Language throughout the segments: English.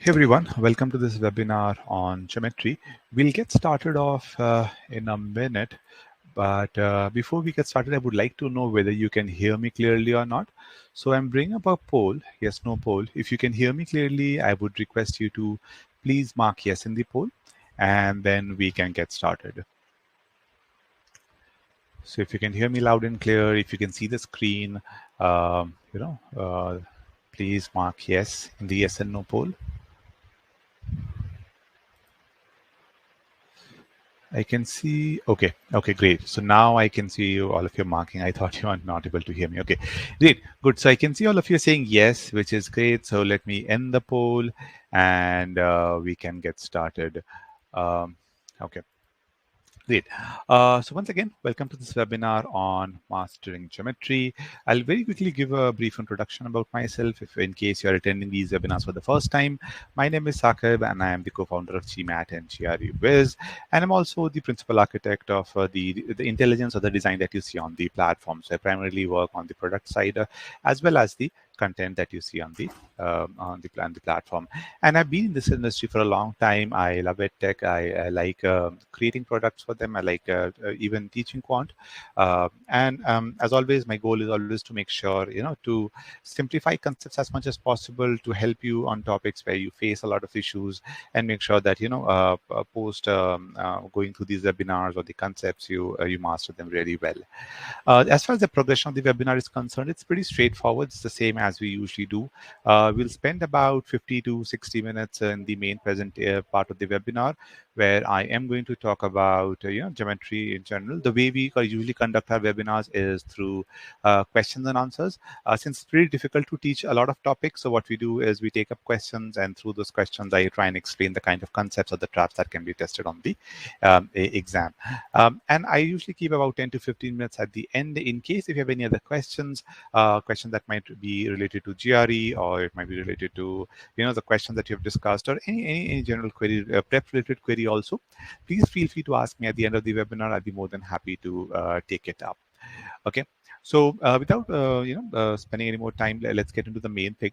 Hey everyone, welcome to this webinar on geometry. We'll get started off in a minute, but before we get started, I would like to know whether you can hear me clearly or not. So I'm bringing up a poll, yes, no poll. If you can hear me clearly, I would request you to please mark yes in the poll, and then we can get started. So if you can hear me loud and clear, if you can see the screen, please mark yes in the yes and no poll. I can see, okay, great. So now I can see you, all of you marking. I thought you were not able to hear me. Okay, great, good. So I can see all of you saying yes, which is great. So let me end the poll and we can get started. Okay. Great. So once again, welcome to this webinar on mastering geometry. I'll very quickly give a brief introduction about myself if in case you're attending these webinars for the first time. My name is Saqib and I am the co-founder of GMAT and GRE Viz. And I'm also the principal architect of the intelligence or the design that you see on the platform. So I primarily work on the product side as well as the content that you see on the platform. And I've been in this industry for a long time. I love it tech. I like creating products for them. I like even teaching quant. And as always, my goal is always to make sure, to simplify concepts as much as possible to help you on topics where you face a lot of issues and make sure that, post going through these webinars or the concepts, you master them really well. As far as the progression of the webinar is concerned, it's pretty straightforward. It's the same as we usually do. We'll spend about 50 to 60 minutes in the main present part of the webinar, where I am going to talk about geometry in general. The way we usually conduct our webinars is through questions and answers. Since it's pretty difficult to teach a lot of topics, so what we do is we take up questions, and through those questions, I try and explain the kind of concepts or the traps that can be tested on the exam. And I usually keep about 10 to 15 minutes at the end in case if you have any other questions, questions that might be related to GRE, or it might be related to the questions that you have discussed, or any general query, prep related query also. Please feel free to ask me at the end of the webinar. I'll be more than happy to take it up. Okay. So without spending any more time, let's get into the main thing,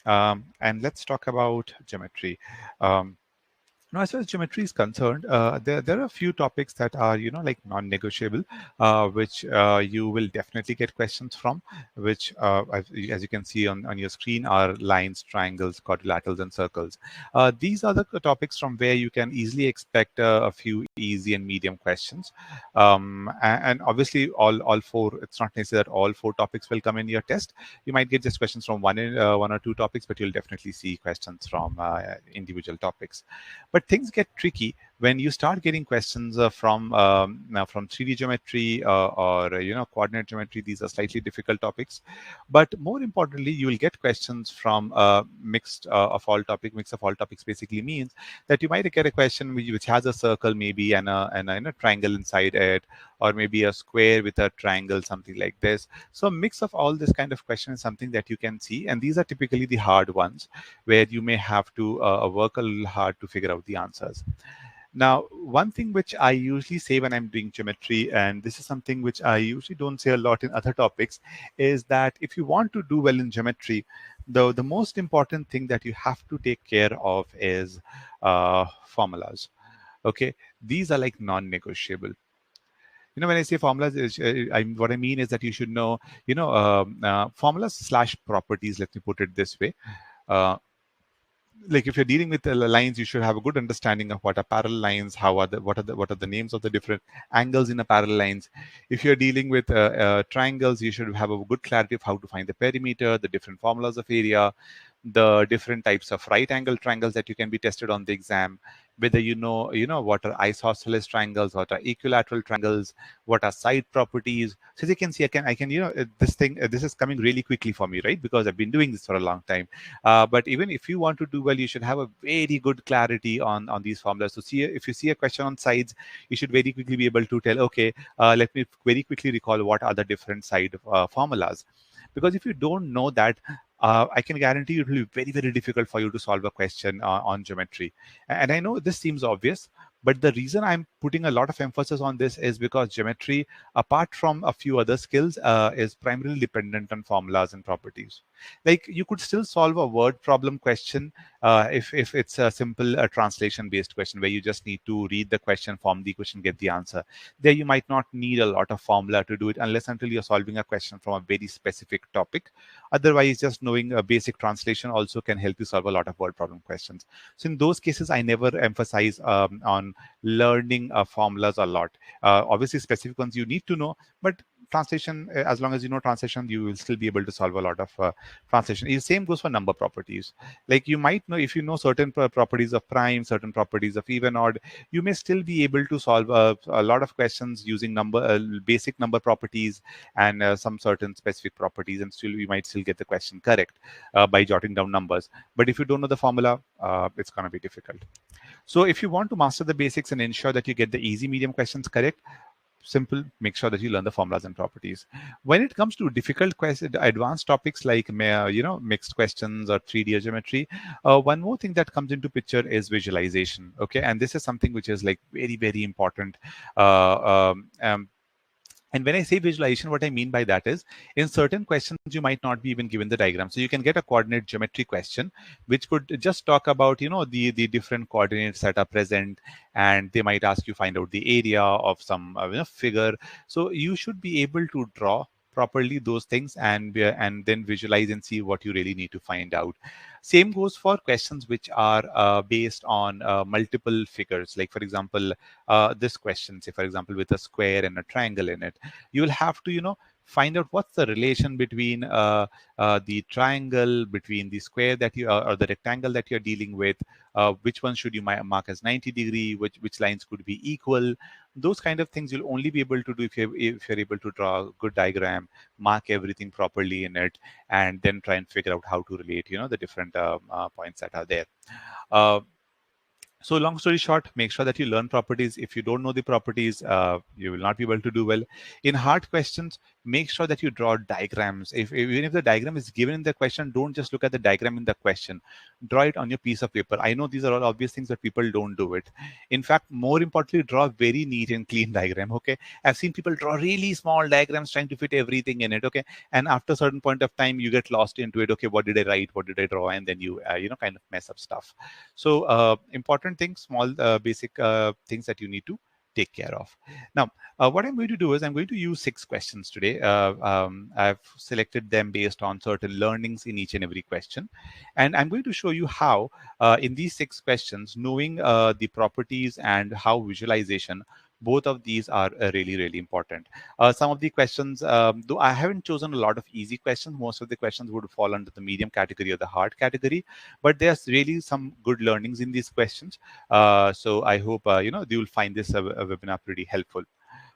and let's talk about geometry. Now, as far as geometry is concerned, there are a few topics that are, like non-negotiable, which you will definitely get questions from, which, as you can see on your screen, are lines, triangles, quadrilaterals, and circles. These are the topics from where you can easily expect a few easy and medium questions. And obviously, all four, it's not necessary that all four topics will come in your test. You might get just questions from one or two topics, but you'll definitely see questions from individual topics. But things get tricky when you start getting questions from 3D geometry or coordinate geometry. These are slightly difficult topics, but more importantly, you will get questions from mix of all topics basically means that you might get a question which has a circle maybe and a triangle inside it, or maybe a square with a triangle, something like this. So a mix of all this kind of question is something that you can see, and these are typically the hard ones where you may have to work a little hard to figure out the answers. Now, one thing which I usually say when I'm doing geometry, and this is something which I usually don't say a lot in other topics, is that if you want to do well in geometry, the most important thing that you have to take care of is formulas. Okay, these are like non-negotiable. When I say formulas, what I mean is that you should know, formulas slash properties. Let me put it this way. Like if you're dealing with the lines, you should have a good understanding of what are parallel lines, what are the names of the different angles in a parallel lines. If you're dealing with triangles, you should have a good clarity of how to find the perimeter, the different formulas of area, the different types of right angle triangles that you can be tested on the exam, whether what are isosceles triangles, what are equilateral triangles, what are side properties. So as you can see, I can this is coming really quickly for me, right? Because I've been doing this for a long time. But even if you want to do well, you should have a very good clarity on these formulas. So if you see a question on sides, you should very quickly be able to tell, okay, let me very quickly recall what are the different side formulas. Because if you don't know that, I can guarantee it will be very, very difficult for you to solve a question on geometry. And I know this seems obvious, but the reason I'm putting a lot of emphasis on this is because geometry, apart from a few other skills, is primarily dependent on formulas and properties. Like you could still solve a word problem question If it's a simple translation based question where you just need to read the question, form the question, get the answer, there you might not need a lot of formula to do it unless until you're solving a question from a very specific topic. Otherwise, just knowing a basic translation also can help you solve a lot of word problem questions. So in those cases, I never emphasize on learning formulas a lot. Obviously, specific ones you need to know, but translation, as long as you know translation, you will still be able to solve a lot of translation. The same goes for number properties. Like you might know, if you know certain properties of prime, certain properties of even odd, you may still be able to solve a lot of questions using basic number properties and some certain specific properties, and still you might still get the question correct by jotting down numbers. But if you don't know the formula, it's going to be difficult. So if you want to master the basics and ensure that you get the easy medium questions correct, simple, make sure that you learn the formulas and properties. When it comes to difficult questions, advanced topics like mixed questions or 3D geometry, one more thing that comes into picture is visualization. Okay, and this is something which is like very, very important. And when I say visualization, what I mean by that is in certain questions, you might not be even given the diagram. So you can get a coordinate geometry question, which could just talk about, the different coordinates that are present. And they might ask you find out the area of some figure. So you should be able to draw properly those things and then visualize and see what you really need to find out. Same goes for questions which are based on multiple figures. Like, for example, this question, say, for example, with a square and a triangle in it, you will have to, find out what's the relation between the triangle, between the square that you or the rectangle that you're dealing with. Which one should you mark as 90-degree? Which lines could be equal? Those kind of things you'll only be able to do if you're able to draw a good diagram, mark everything properly in it, and then try and figure out how to relate, the different points that are there. Uh, so long story short, make sure that you learn properties. If you don't know the properties, you will not be able to do well. In hard questions, make sure that you draw diagrams. Even if the diagram is given in the question, don't just look at the diagram in the question. Draw it on your piece of paper. I know these are all obvious things, but people don't do it. In fact, more importantly, draw a very neat and clean diagram. Okay, I've seen people draw really small diagrams trying to fit everything in it. Okay, and after a certain point of time, you get lost into it. Okay, what did I write? What did I draw? And then you kind of mess up stuff. So important things, small basic things that you need to take care of. Now, what I'm going to do is I'm going to use 6 questions today. I've selected them based on certain learnings in each and every question. And I'm going to show you how, in these 6 questions, knowing the properties and how visualization, both of these are really, really important. Some of the questions, though I haven't chosen a lot of easy questions, most of the questions would fall under the medium category or the hard category, but there's really some good learnings in these questions. So I hope you will find this a webinar pretty helpful.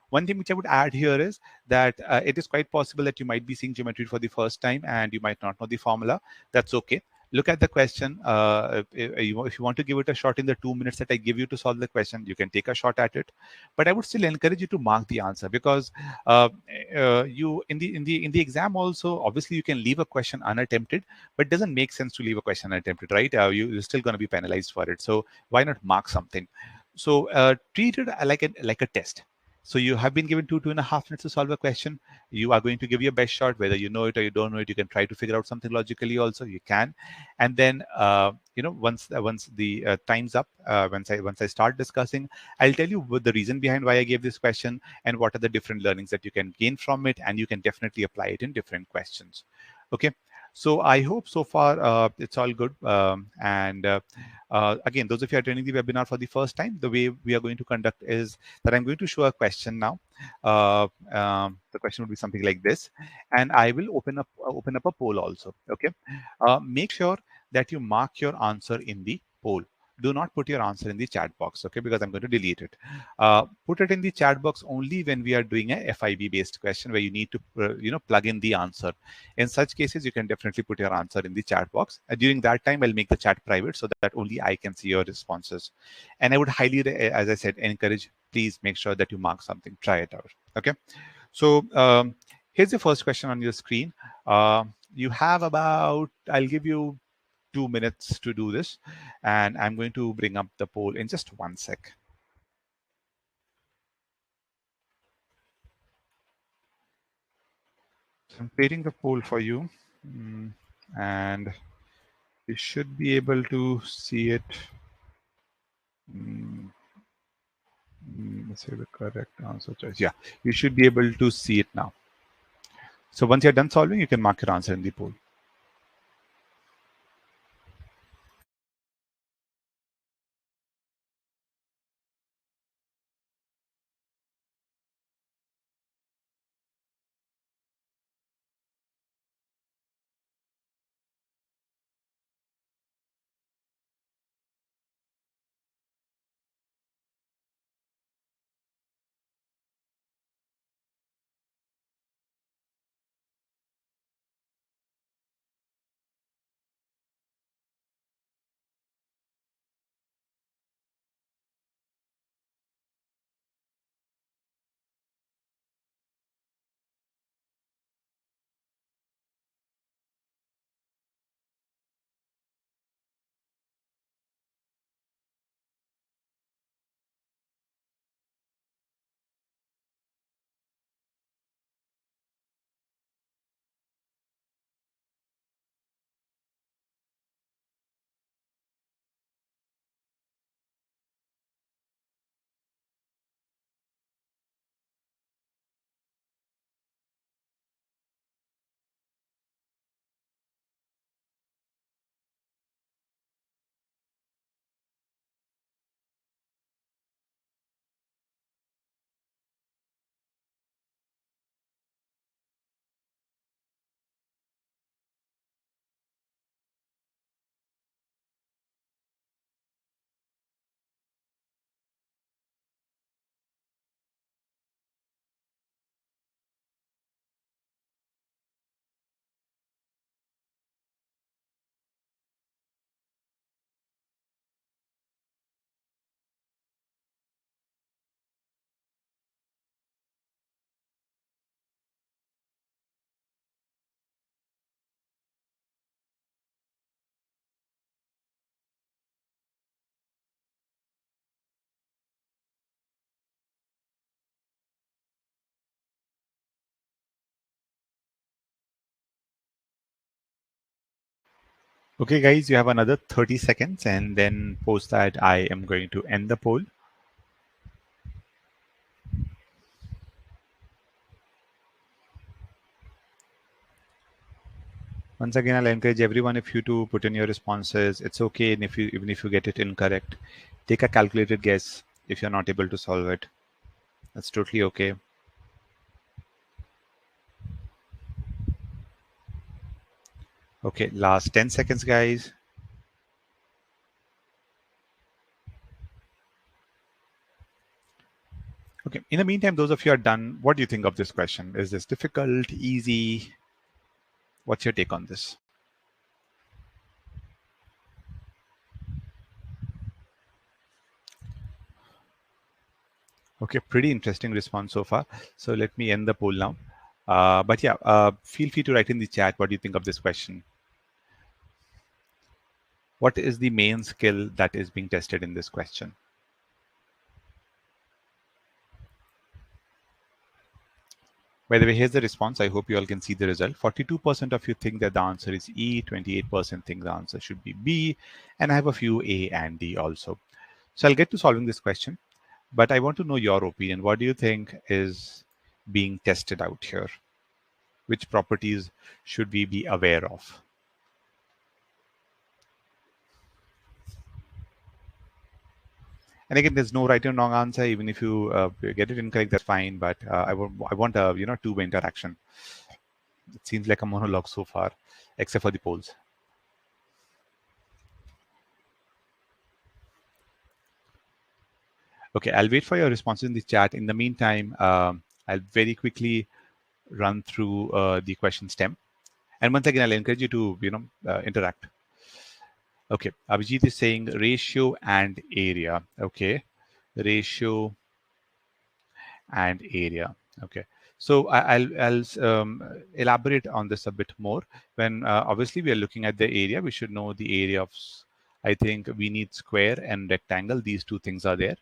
One thing which I would add here is that it is quite possible that you might be seeing geometry for the first time and you might not know the formula. That's okay. Look at the question. If you want to give it a shot in the 2 minutes that I give you to solve the question, you can take a shot at it. But I would still encourage you to mark the answer, because you in the exam also, obviously you can leave a question unattempted, but it doesn't make sense to leave a question unattempted, right? You're still going to be penalized for it. So why not mark something? So treat it like a test. So you have been given 2.5 minutes to solve a question. You are going to give your best shot, whether you know it or you don't know it. You can try to figure out something logically. Also, you can, and then once the time's up, once I start discussing, I'll tell you the reason behind why I gave this question and what are the different learnings that you can gain from it, and you can definitely apply it in different questions. Okay. So I hope so far it's all good. And again, those of you attending the webinar for the first time, the way we are going to conduct is that I'm going to show a question now. The question would be something like this, and I will open up a poll also. Okay, make sure that you mark your answer in the poll. Do not put your answer in the chat box, okay? Because I'm going to delete it. Put it in the chat box only when we are doing a FIB based question where you need to plug in the answer. In such cases, you can definitely put your answer in the chat box. During that time, I'll make the chat private so that only I can see your responses. And I would highly, as I said, encourage, please make sure that you mark something. Try it out. Okay. So here's the first question on your screen. You have about, I'll give you 2 minutes to do this. And I'm going to bring up the poll in just 1 sec. So I'm creating the poll for you. And You should be able to see it. Let's say the correct answer choice. Yeah, you should be able to see it now. So once you're done solving, you can mark your answer in the poll. Okay, guys, you have another 30 seconds, and then post that I am going to end the poll. Once again, I'll encourage everyone if you to put in your responses. It's okay, and if you even if you get it incorrect, take a calculated guess if you're not able to solve it. That's totally okay. Okay, last 10 seconds, guys. Okay, in the meantime, those of you are done, what do you think of this question? Is this difficult, easy? What's your take on this? Okay, pretty interesting response so far. So let me end the poll now. But yeah, feel free to write in the chat what do you think of this question. What is the main skill that is being tested in this question? By the way, here's the response. I hope you all can see the result. 42% of you think that the answer is E, 28% think the answer should be B, and I have a few A and D also. So I'll get to solving this question, but I want to know your opinion. What do you think is being tested out here? Which properties should we be aware of? And again, there's no right and wrong answer. Even if you get it incorrect, that's fine. But I want a two-way interaction. It seems like a monologue so far, except for the polls. Okay, I'll wait for your responses in the chat. In the meantime, I'll very quickly run through the question stem. And once again, I'll encourage you to interact. Okay, Abhijit is saying ratio and area. Okay, ratio and area. Okay, so I'll elaborate on this a bit more. When obviously we are looking at the area, we should know the area of. I think we need square and rectangle. These two things are there,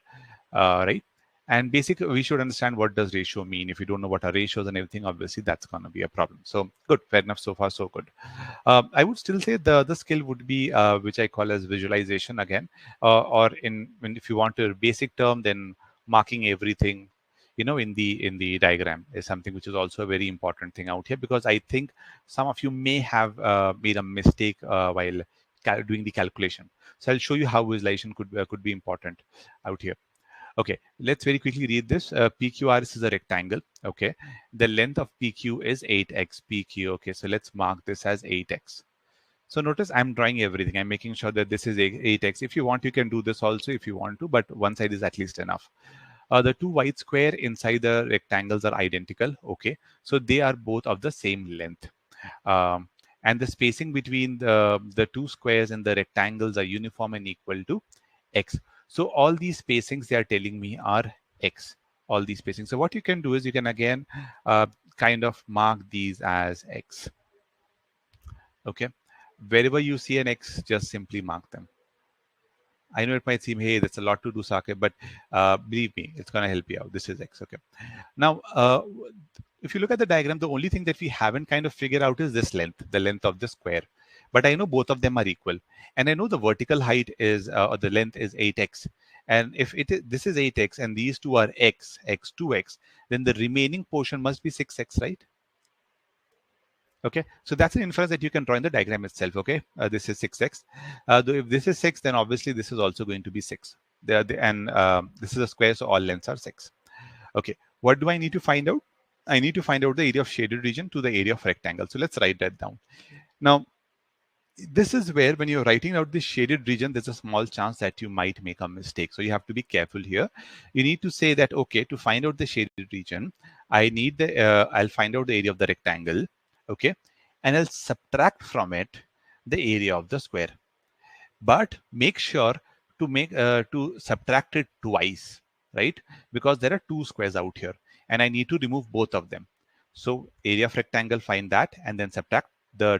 right? And basically, we should understand what does ratio mean. If you don't know what are ratios and everything, obviously that's going to be a problem. So good, fair enough. So far, so good. I would still say the other skill would be which I call as visualization again, or if you want a basic term, then marking everything, in the diagram is something which is also a very important thing out here, because I think some of you may have made a mistake while doing the calculation. So I'll show you how visualization could be important out here. Okay, let's very quickly read this. PQRS is a rectangle. Okay, the length of PQ is 8x PQ. Okay, so let's mark this as 8x. So notice I'm drawing everything. I'm making sure that this is 8x. If you want, you can do this also if you want to, but one side is at least enough. The two white square inside the rectangles are identical. Okay, so they are both of the same length. Um, and the spacing between the two squares and the rectangles are uniform and equal to x. So all these spacings they are telling me are x. All these spacings. So what you can do is you can again kind of mark these as x. Okay, wherever you see an x, just simply mark them. I know it might seem, hey, that's a lot to do, Sake, but believe me, it's going to help you out. This is x. Okay. Now, if you look at the diagram, the only thing that we haven't kind of figured out is this length, the length of the square. But I know both of them are equal. And I know the vertical height is, or the length is 8x. And if this is 8x and these two are x, x, 2x, then the remaining portion must be 6x, right? Okay, so that's an inference that you can draw in the diagram itself. Okay, this is 6x. Though if this is 6, then obviously this is also going to be 6. And this is a square, so all lengths are 6. Okay, what do I need to find out? I need to find out the area of shaded region to the area of rectangle. So let's write that down. Now, this is where when you're writing out the shaded region, there's a small chance that you might make a mistake. So you have to be careful here. You need to say that, okay, to find out the shaded region, I'll find out the area of the rectangle, okay, and I'll subtract from it the area of the square. But make sure to subtract it twice, right? Because there are two squares out here, and I need to remove both of them. So area of rectangle, find that, and then subtract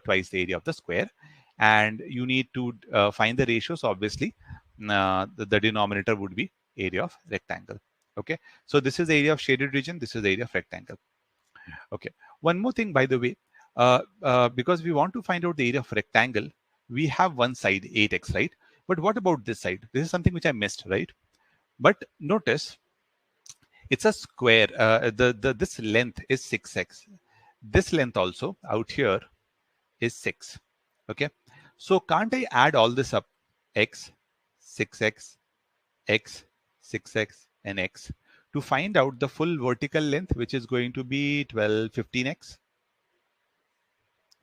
twice the area of the square. And you need to find the ratios. Obviously, the denominator would be area of rectangle. Okay, so this is the area of shaded region. This is the area of rectangle. Okay, one more thing, by the way, because we want to find out the area of rectangle, we have one side 8x, right? But what about this side? This is something which I missed, right? But notice it's a square. This length is 6x. This length also out here is 6. Okay, so can't I add all this up? X, 6x, x, 6x, and x to find out the full vertical length, which is going to be 12, 15x.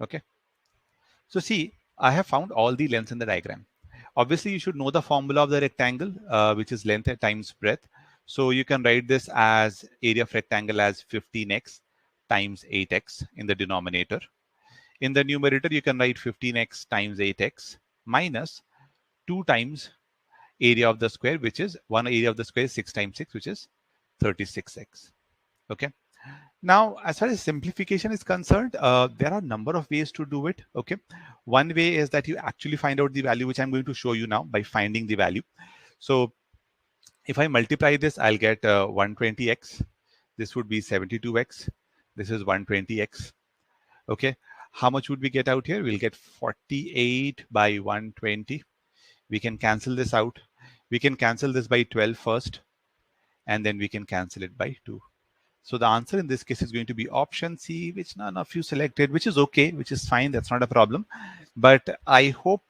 Okay, so see, I have found all the lengths in the diagram. Obviously, you should know the formula of the rectangle, which is length times breadth. So you can write this as area of rectangle as 15x times 8x in the denominator. In the numerator, you can write 15x times 8x minus 2 times area of the square, which is one area of the square is 6 times 6, which is 36x. Okay. Now, as far as simplification is concerned, there are a number of ways to do it. Okay. One way is that you actually find out the value, which I'm going to show you now by finding the value. So if I multiply this, I'll get 120x. This would be 72x. This is 120x. Okay. How much would we get out here? We'll get 48 by 120. We can cancel this out. We can cancel this by 12 first, and then we can cancel it by 2. So the answer in this case is going to be option C, which none of you selected, which is okay, which is fine. That's not a problem. But I hope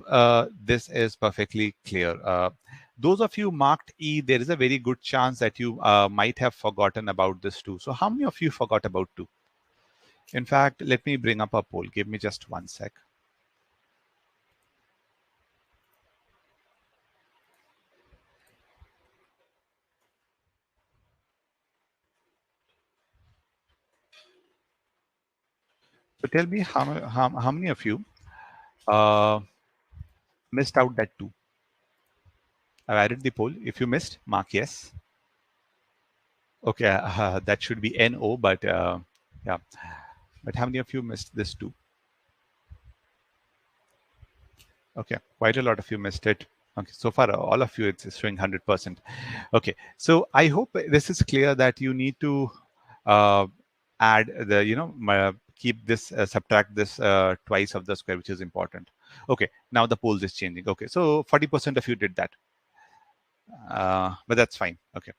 this is perfectly clear. Those of you marked E, there is a very good chance that you might have forgotten about this too. So how many of you forgot about 2? In fact, let me bring up a poll. Give me just one sec. So tell me how many of you uh, missed out that 2? I've added the poll. If you missed, mark yes. Okay, that should be NO, but yeah. But how many of you missed this 2? Okay, quite a lot of you missed it. Okay, so far all of you it's showing 100%. Okay, so I hope this is clear that you need to uh, add the keep this subtract this twice of the square, which is important. Okay, now the poles is changing. Okay, so 40% of you did that, but that's fine. Okay,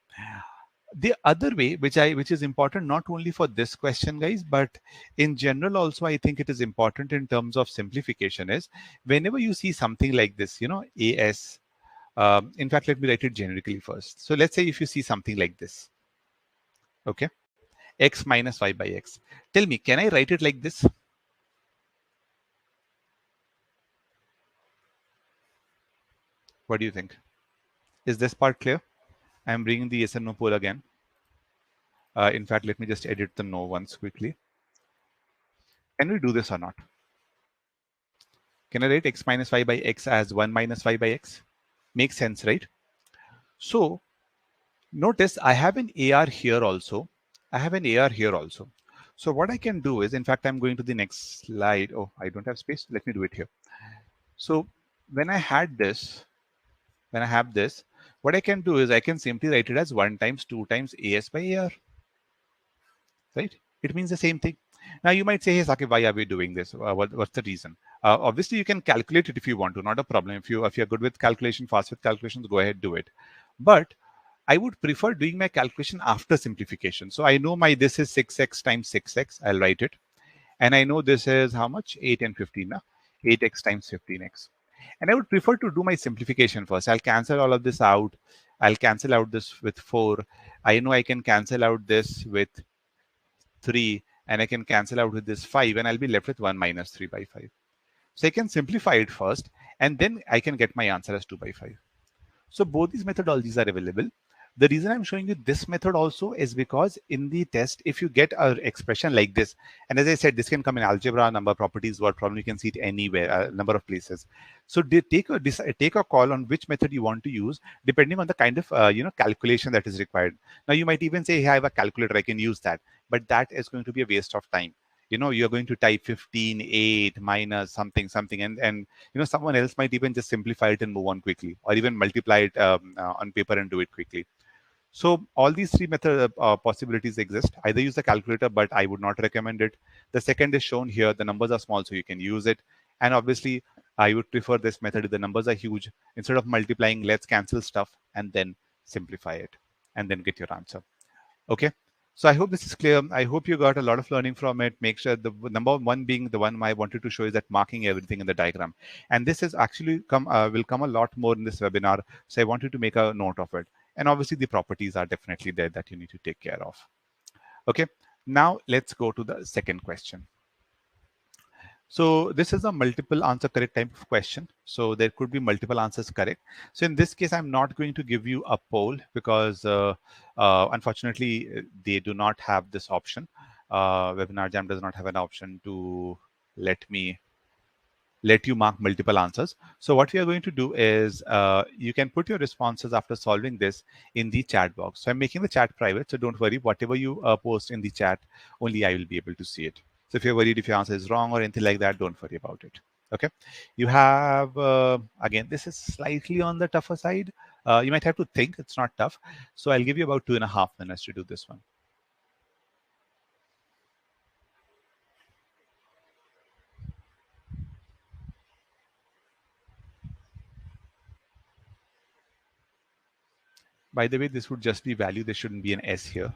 the other way which is important not only for this question, guys, but in general also, I think it is important in terms of simplification, is whenever you see something like this, as in fact, let me write it generically first. So let's say if you see something like this, okay, x minus y by x. Tell me, can I write it like this? What do you think? Is this part clear? I'm bringing the yes and no poll again. In fact, let me just edit the no ones quickly. Can we do this or not? Can I write x minus y by x as 1 minus y by x? Makes sense, right? So notice I have an AR here also. I have an AR here also. So what I can do is, in fact, I'm going to the next slide. Oh, I don't have space. Let me do it here. So when I had this, when I have this, what I can do is I can simply write it as 1 times 2 times AS by AR, right? It means the same thing. Now you might say, hey, Sakib, why are we doing this? What's the reason? Obviously, you can calculate it if you want to, not a problem. If you're good with calculation, fast with calculations, go ahead, do it. But I would prefer doing my calculation after simplification. So I know my this is 6x times 6x. I'll write it. And I know this is how much? 8 and 15. 8x times 15x. And I would prefer to do my simplification first. I'll cancel all of this out. I'll cancel out this with 4. I know I can cancel out this with 3. And I can cancel out with this 5. And I'll be left with 1 minus 3 by 5. So I can simplify it first. And then I can get my answer as 2 by 5. So both these methodologies are available. The reason I'm showing you this method also is because in the test, if you get an expression like this, and as I said, this can come in algebra, number properties, word problem, you can see it anywhere, a number of places. So take a call on which method you want to use, depending on the kind of calculation that is required. Now you might even say, hey, I have a calculator, I can use that, but that is going to be a waste of time. You're going to type 15, 8 minus something, something, and someone else might even just simplify it and move on quickly, or even multiply it on paper and do it quickly. So all these three method possibilities exist. Either use the calculator, but I would not recommend it. The second is shown here. The numbers are small, so you can use it. And obviously, I would prefer this method if the numbers are huge. Instead of multiplying, let's cancel stuff and then simplify it and then get your answer. Okay. So I hope this is clear. I hope you got a lot of learning from it. Make sure the number one being the one I wanted to show is that marking everything in the diagram. And this is actually will come a lot more in this webinar. So I wanted to make a note of it. And obviously the properties are definitely there that you need to take care of. Okay. Now let's go to the second question. So this is a multiple answer correct type of question. So there could be multiple answers correct. So in this case, I'm not going to give you a poll because unfortunately they do not have this option. Webinar Jam does not have an option to let me let you mark multiple answers. So what we are going to do is you can put your responses after solving this in the chat box. So I'm making the chat private, so don't worry. Whatever you post in the chat, only I will be able to see it. So if you're worried if your answer is wrong or anything like that, don't worry about it. Okay. You have, again, this is slightly on the tougher side. You might have to think, it's not tough. So I'll give you about 2.5 minutes to do this one. By the way, this would just be value. There shouldn't be an S here.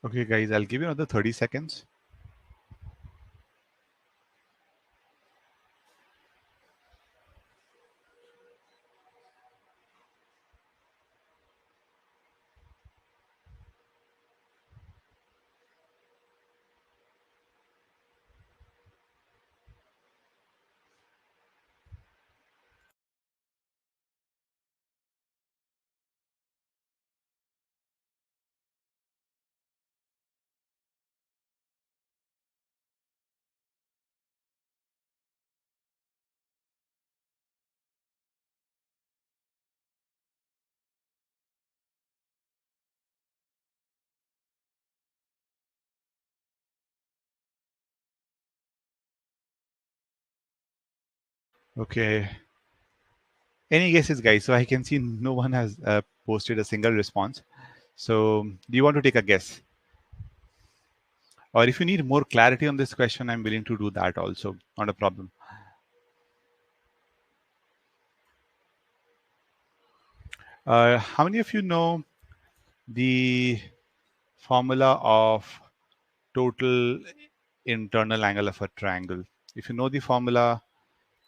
Okay, guys, I'll give you another 30 seconds. Okay. Any guesses, guys? So I can see no one has posted a single response. So do you want to take a guess? Or if you need more clarity on this question, I'm willing to do that also. Not a problem. How many of you know the formula of total internal angle of a triangle? If you know the formula,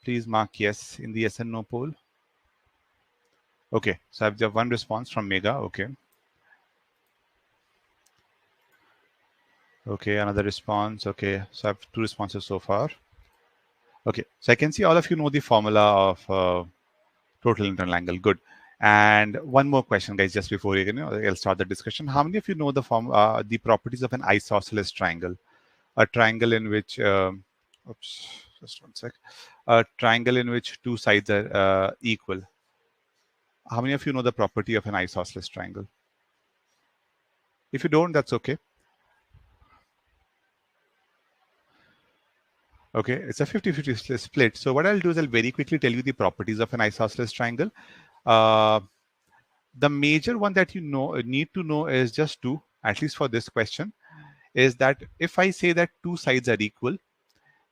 please mark yes in the yes and no poll. Okay, so I've got one response from Mega. Okay. Okay, another response. Okay, so I have two responses so far. Okay, so I can see all of you know the formula of total internal angle. Good. And one more question, guys, just before I'll start the discussion. How many of you know the properties of an isosceles triangle? A triangle in which, oops, just one sec. A triangle in which two sides are equal. How many of you know the property of an isosceles triangle? If you don't, that's okay. Okay, it's a 50-50 split. So what I'll do is I'll very quickly tell you the properties of an isosceles triangle. Uh, the major one that you need to know is just two, at least for this question, is that if I say that two sides are equal,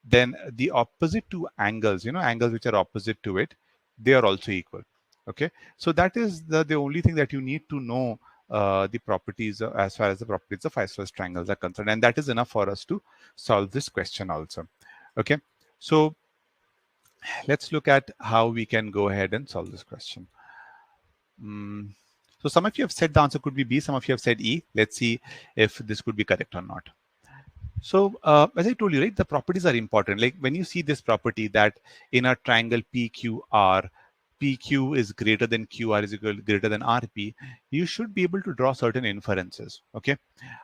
then the opposite two angles, angles which are opposite to it, they are also equal. Okay, so that is the only thing that you need to know, the properties as far as the properties of isosceles triangles are concerned, and that is enough for us to solve this question also. Okay, so let's look at how we can go ahead and solve this question. So some of you have said the answer could be B, some of you have said E. Let's see if this could be correct or not. So as I told you, right, the properties are important. Like when you see this property that in a triangle PQR, PQ is greater than QR is equal greater than RP, you should be able to draw certain inferences. Okay,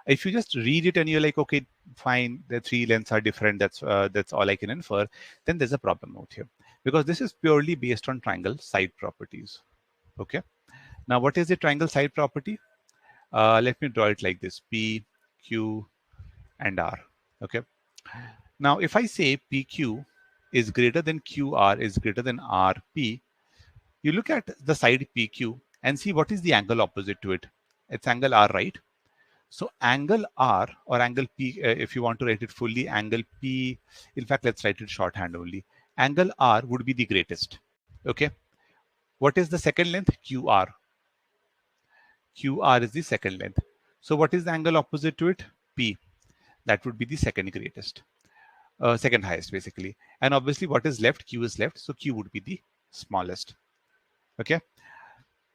if you just read it and you're like, okay, fine, the three lengths are different. That's all I can infer. Then there's a problem out here because this is purely based on triangle side properties. Okay. Now, what is the triangle side property? Let me draw it like this: P, Q, and R. Okay. Now, if I say PQ is greater than QR is greater than RP, you look at the side PQ and see what is the angle opposite to it. It's angle R, right? So angle R or angle P, if you want to write it fully, angle P, in fact, let's write it shorthand only. Angle R would be the greatest. Okay. What is the second length? QR. QR is the second length. So what is the angle opposite to it? P. That would be the second greatest, second highest basically. And obviously what is left? Q is left. So Q would be the smallest. Okay.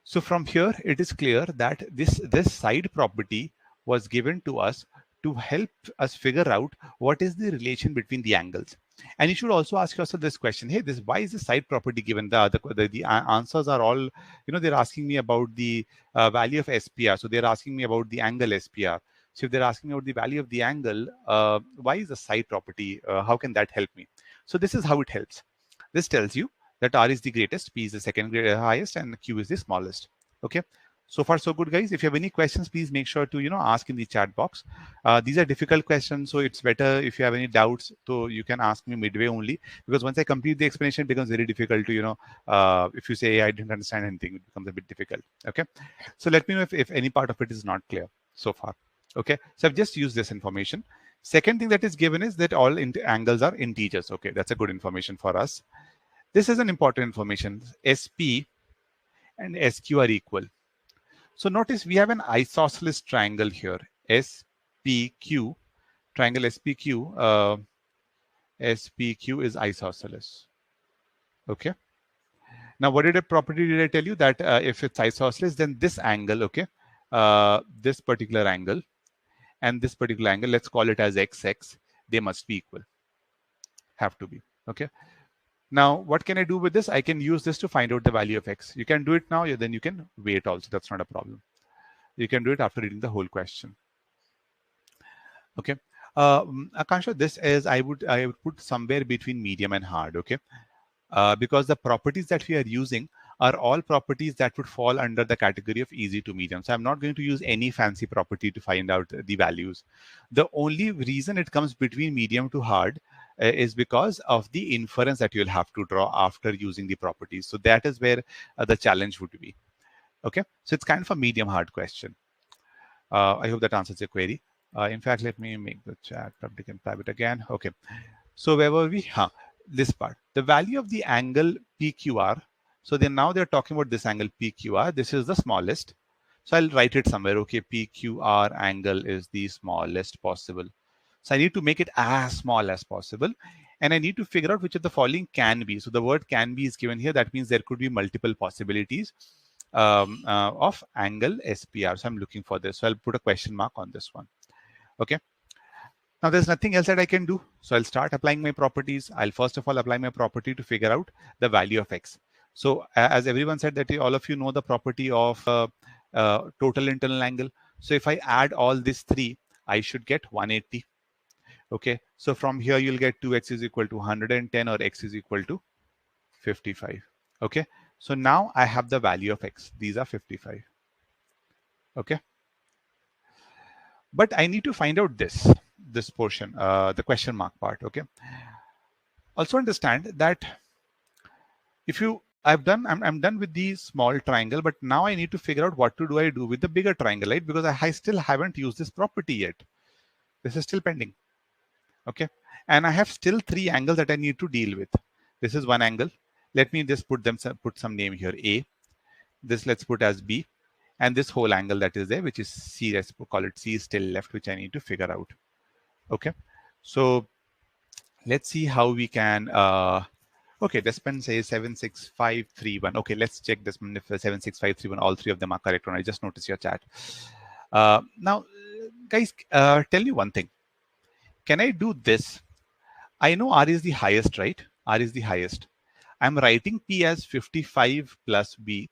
So from here, it is clear that this side property was given to us to help us figure out what is the relation between the angles. And you should also ask yourself this question: hey, this why is the side property given? The answers are all, they're asking me about the value of SPR. So they're asking me about the angle SPR. So if they're asking me about the value of the angle, why is the side property? How can that help me? So this is how it helps. This tells you that R is the greatest, P is the second highest, and Q is the smallest. Okay. So far, so good, guys. If you have any questions, please make sure to ask in the chat box. These are difficult questions, so it's better if you have any doubts, so you can ask me midway only. Because once I complete the explanation, it becomes very difficult to if you say I didn't understand anything, it becomes a bit difficult. Okay. So let me know if any part of it is not clear so far. Okay. So I've just used this information. Second thing that is given is that all angles are integers. Okay, that's a good information for us. This is an important information. SP and SQ are equal. So notice we have an isosceles triangle here. SP SPQ, triangle SPQ, SPQ is isosceles. Okay. Now, what did a property did I tell you? That if it's isosceles, then this angle, okay, this particular angle and this particular angle, let's call it as XX, they must be equal, have to be, okay. Now, what can I do with this? I can use this to find out the value of X. You can do it now, then you can wait also. That's not a problem. You can do it after reading the whole question. Okay. Akansha, this is, I would put somewhere between medium and hard, okay. Because the properties that we are using are all properties that would fall under the category of easy to medium. So I'm not going to use any fancy property to find out the values. The only reason it comes between medium to hard is because of the inference that you'll have to draw after using the properties. So that is where the challenge would be. Okay, so it's kind of a medium hard question. I hope that answers your query. In fact, let me make the chat public and private again. Okay. So where were we? This part. The value of the angle PQR. So then now they're talking about this angle PQR. This is the smallest. So I'll write it somewhere. Okay, PQR angle is the smallest possible. So I need to make it as small as possible. And I need to figure out which of the following can be. So the word can be is given here. That means there could be multiple possibilities of angle SPR. So I'm looking for this. So I'll put a question mark on this one. Okay. Now there's nothing else that I can do. So I'll start applying my properties. I'll first of all apply my property to figure out the value of X. So as everyone said that all of you know the property of total internal angle. So if I add all these three, I should get 180. Okay. So from here you'll get 2x is equal to 110 or x is equal to 55. Okay. So now I have the value of X. These are 55. Okay. But I need to find out this portion, the question mark part. Okay. Also understand that if you, I'm done with the small triangle, but now I need to figure out what I do with the bigger triangle, right? Because I still haven't used this property yet. This is still pending. Okay. And I have still three angles that I need to deal with. This is one angle. Let me just put some name here. A. This let's put as B. And this whole angle that is there, which is C, let's call it C, is still left, which I need to figure out. Okay. So let's see how we can, okay, Desmond says 76531. Okay, let's check this if 76531, all three of them are correct. And I just noticed your chat. Now, guys, tell me one thing. Can I do this? I know R is the highest, right? R is the highest. I'm writing P as 55 plus B.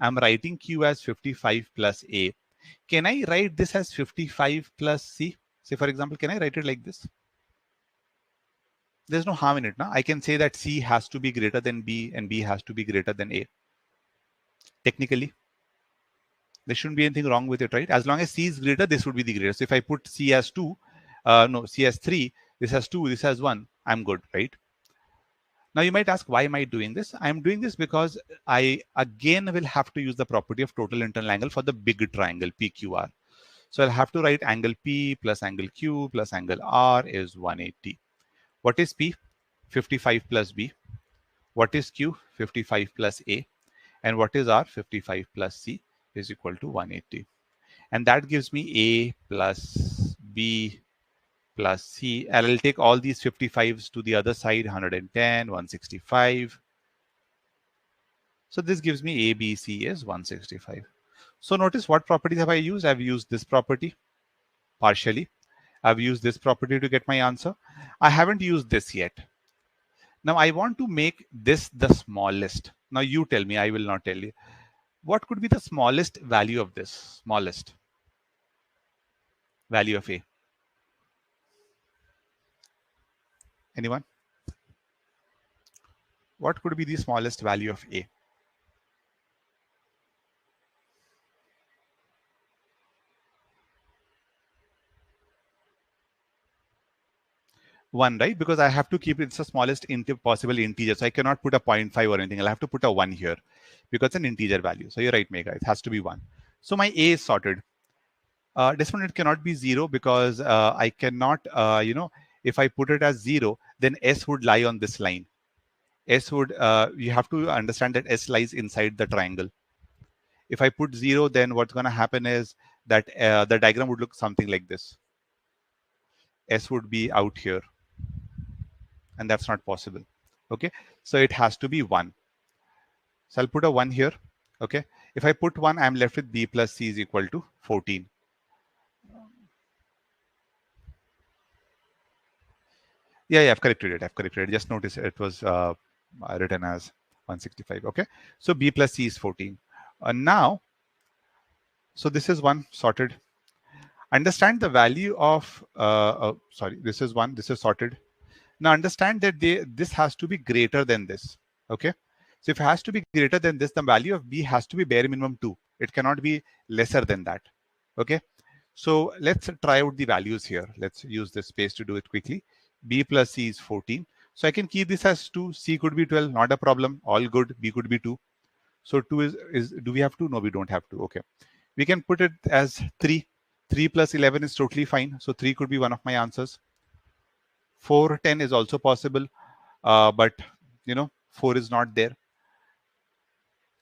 I'm writing Q as 55 plus A. Can I write this as 55 plus C? Say, for example, can I write it like this? There's no harm in it. Now I can say that C has to be greater than B and B has to be greater than A. Technically, there shouldn't be anything wrong with it, right? As long as C is greater, this would be the greatest. So if I put C as 2, no, C as 3, this has 2, this has 1, I'm good, right? Now you might ask, why am I doing this? I'm doing this because I again will have to use the property of total internal angle for the big triangle PQR. So I'll have to write angle P plus angle Q plus angle R is 180. What is P? 55 plus B. What is Q? 55 plus A. And what is R? 55 plus C is equal to 180. And that gives me A plus B plus C. And I'll take all these 55s to the other side, 110, 165. So this gives me A, B, C is 165. So notice what properties have I used? I've used this property partially. I've used this property to get my answer. I haven't used this yet. Now I want to make this the smallest. Now you tell me, I will not tell you. What could be the smallest value of this? Smallest value of A. Anyone? What could be the smallest value of A? 1, right? Because I have to keep it the smallest possible integer. So I cannot put a 0.5 or anything. I'll have to put a 1 here because it's an integer value. So you're right, Megha. It has to be 1. So my A is sorted. This one, it cannot be 0 because I cannot, if I put it as 0, then S would lie on this line. S would, you have to understand that S lies inside the triangle. If I put 0, then what's going to happen is that the diagram would look something like this. S would be out here, and that's not possible. Okay, so it has to be 1. So I'll put a 1 here. Okay, if I put 1, I'm left with B plus C is equal to 14. Yeah, I've corrected it. Just notice it was written as 165. Okay, so B plus C is 14. Now, so this is one sorted. Understand the value of, sorry, this is one, this is sorted. Now understand that this has to be greater than this. Okay, so if it has to be greater than this, the value of B has to be bare minimum 2. It cannot be lesser than that. Okay, so let's try out the values here. Let's use this space to do it quickly. B plus C is 14. So I can keep this as 2. C could be 12, not a problem. All good. B could be 2. So 2 is do we have to? No, we don't have to. Okay. We can put it as 3. 3 plus 11 is totally fine. So 3 could be one of my answers. 4, 10 is also possible. But, 4 is not there.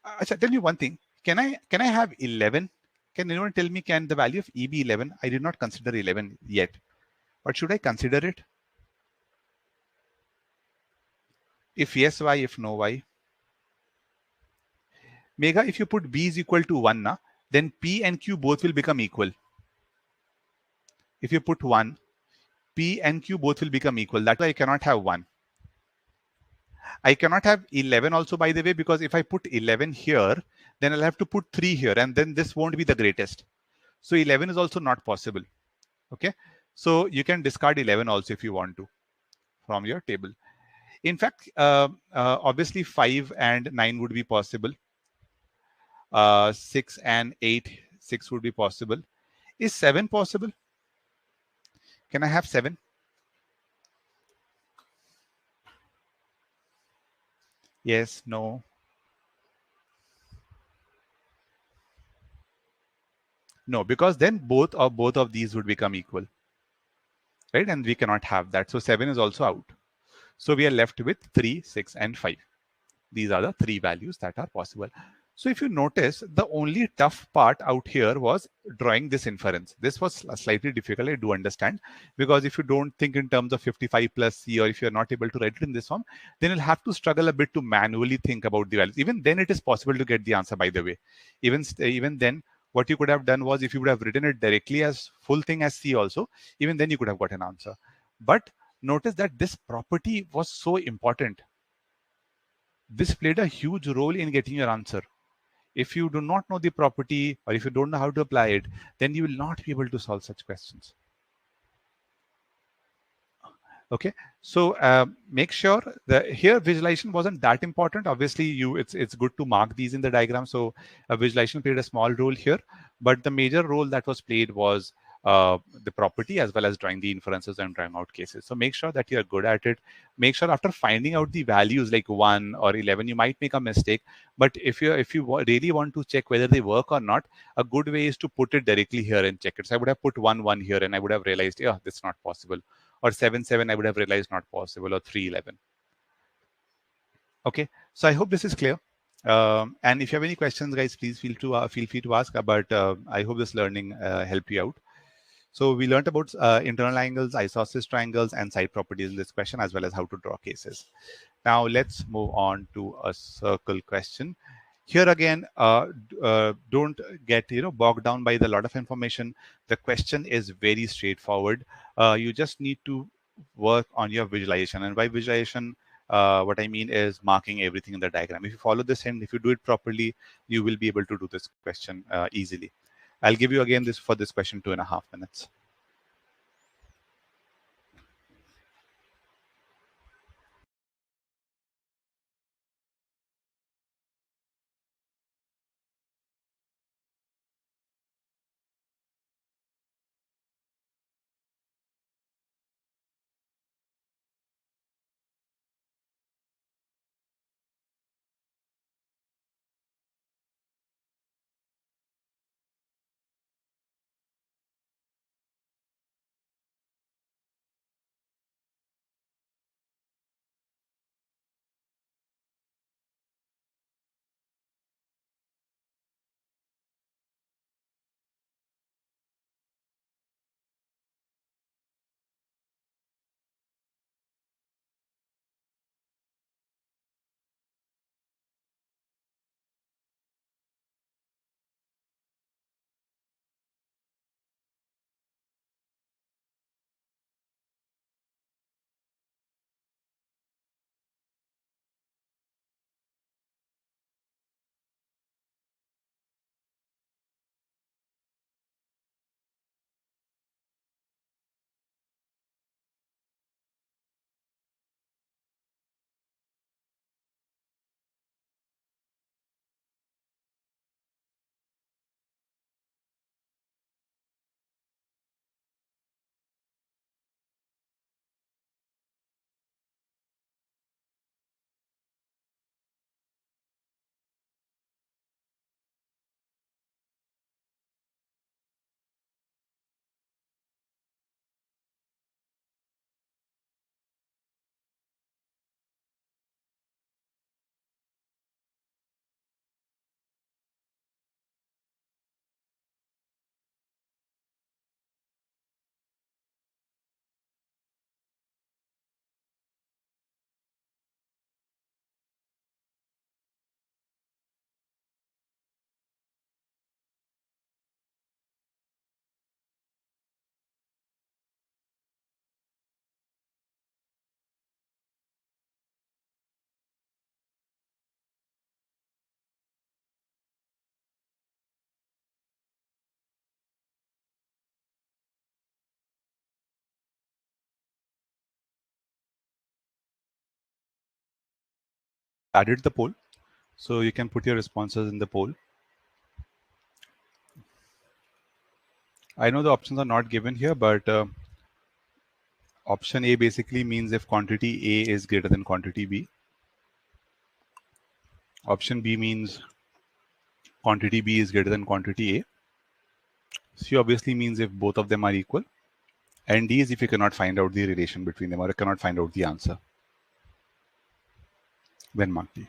I shall tell you one thing. Can I have 11? Can anyone tell me, can the value of E be 11? I did not consider 11 yet. But should I consider it? If yes, why? If no, why? Mega, if you put B is equal to 1, then P and Q both will become equal. If you put 1, P and Q both will become equal. That's why I cannot have 1. I cannot have 11 also, by the way, because if I put 11 here, then I'll have to put 3 here, and then this won't be the greatest. So 11 is also not possible. Okay. So you can discard 11 also if you want to from your table. In fact, obviously 5 and 9 would be possible. 6 and 8, 6 would be possible. Is 7 possible? Can I have 7? Yes, no. No, because then both of these would become equal. Right? And we cannot have that. So 7 is also out. So we are left with 3, 6, and 5. These are the 3 values that are possible. So if you notice, the only tough part out here was drawing this inference. This was slightly difficult, I do understand, because if you don't think in terms of 55 plus C, or if you're not able to write it in this form, then you'll have to struggle a bit to manually think about the values. Even then, it is possible to get the answer, by the way. Even then, what you could have done was, if you would have written it directly as full thing as C also, even then you could have got an answer. But notice that this property was so important. This played a huge role in getting your answer. If you do not know the property, or if you don't know how to apply it, then you will not be able to solve such questions. Okay, so make sure that here visualization wasn't that important. Obviously, it's good to mark these in the diagram. So visualization played a small role here, but the major role that was played was the property, as well as drawing the inferences and drawing out cases. So make sure that you're good at it. Make sure after finding out the values like 1 or 11, you might make a mistake. But if you really want to check whether they work or not, a good way is to put it directly here and check it. So I would have put 1, 1 here, and I would have realized, yeah, that's not possible. Or 7, 7, I would have realized not possible. Or 3, 11. Okay, so I hope this is clear. And if you have any questions, guys, please feel free to ask. But I hope this learning helped you out. So we learned about internal angles, isosceles triangles, and side properties in this question, as well as how to draw cases. Now let's move on to a circle question. Here again, don't get bogged down by the lot of information. The question is very straightforward. You just need to work on your visualization, and by visualization, what I mean is marking everything in the diagram. If you follow this and if you do it properly, you will be able to do this question easily. I'll give you again this for this question 2.5 minutes. added the poll. So you can put your responses in the poll. I know the options are not given here, but option A basically means if quantity A is greater than quantity B. Option B means quantity B is greater than quantity A. C obviously means if both of them are equal. And D is if you cannot find out the relation between them or you cannot find out the answer. Then mark D.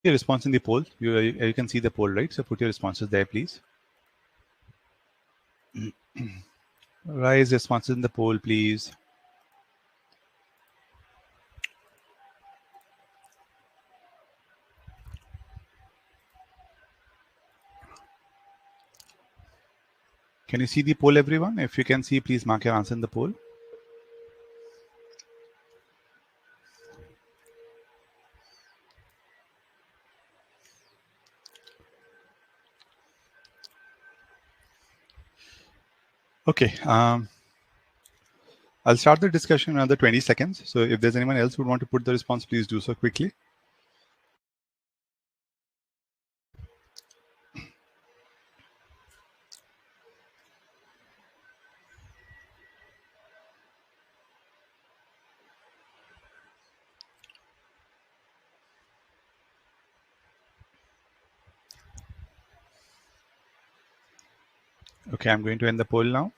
Your response in the poll. You can see the poll, right? So put your responses there, please. Rise responses in the poll, please. Can you see the poll, everyone? If you can see, please mark your answer in the poll. Okay. I'll start the discussion in another 20 seconds. So if there's anyone else who would want to put the response, please do so quickly. Okay, I'm going to end the poll now.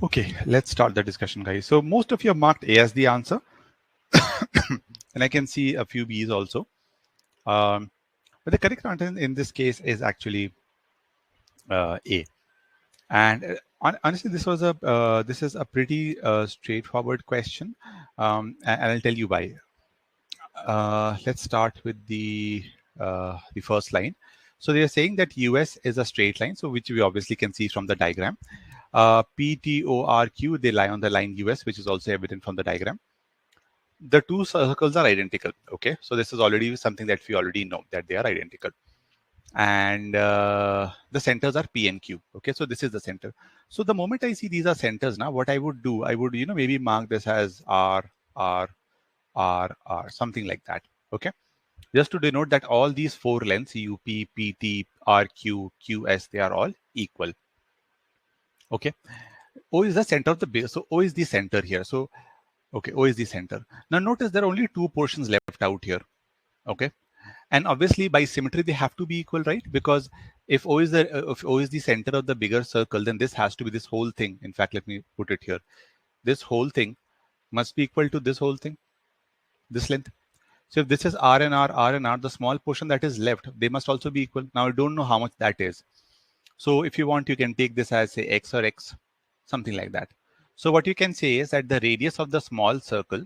Okay, let's start the discussion, guys. So most of you have marked A as the answer. And I can see a few B's also. But the correct answer in this case is actually A. And honestly, this is a pretty straightforward question, and I'll tell you why. Let's start with the first line. So they are saying that US is a straight line, so which we obviously can see from the diagram. P, T, O, R, Q, they lie on the line US, which is also evident from the diagram. The two circles are identical. Okay, so this is already something that we already know that they are identical. And the centers are P and Q. Okay, so this is the center. So the moment I see these are centers now, what I would do, I would maybe mark this as R, R, R, R, something like that. Okay, just to denote that all these four lengths UP, PT, RQ, QS, they are all equal. Okay, O is the center of the base, so O is the center here. So okay, O is the center. Now notice there are only two portions left out here. Okay, and obviously by symmetry they have to be equal, right? Because if O is the center of the bigger circle, then this has to be this whole thing. In fact, let me put it here. This whole thing must be equal to this whole thing, this length. So if this is R and R, R and R, the small portion that is left, they must also be equal. Now I don't know how much that is. So if you want, you can take this as say X or X, something like that. So what you can say is that the radius of the small circle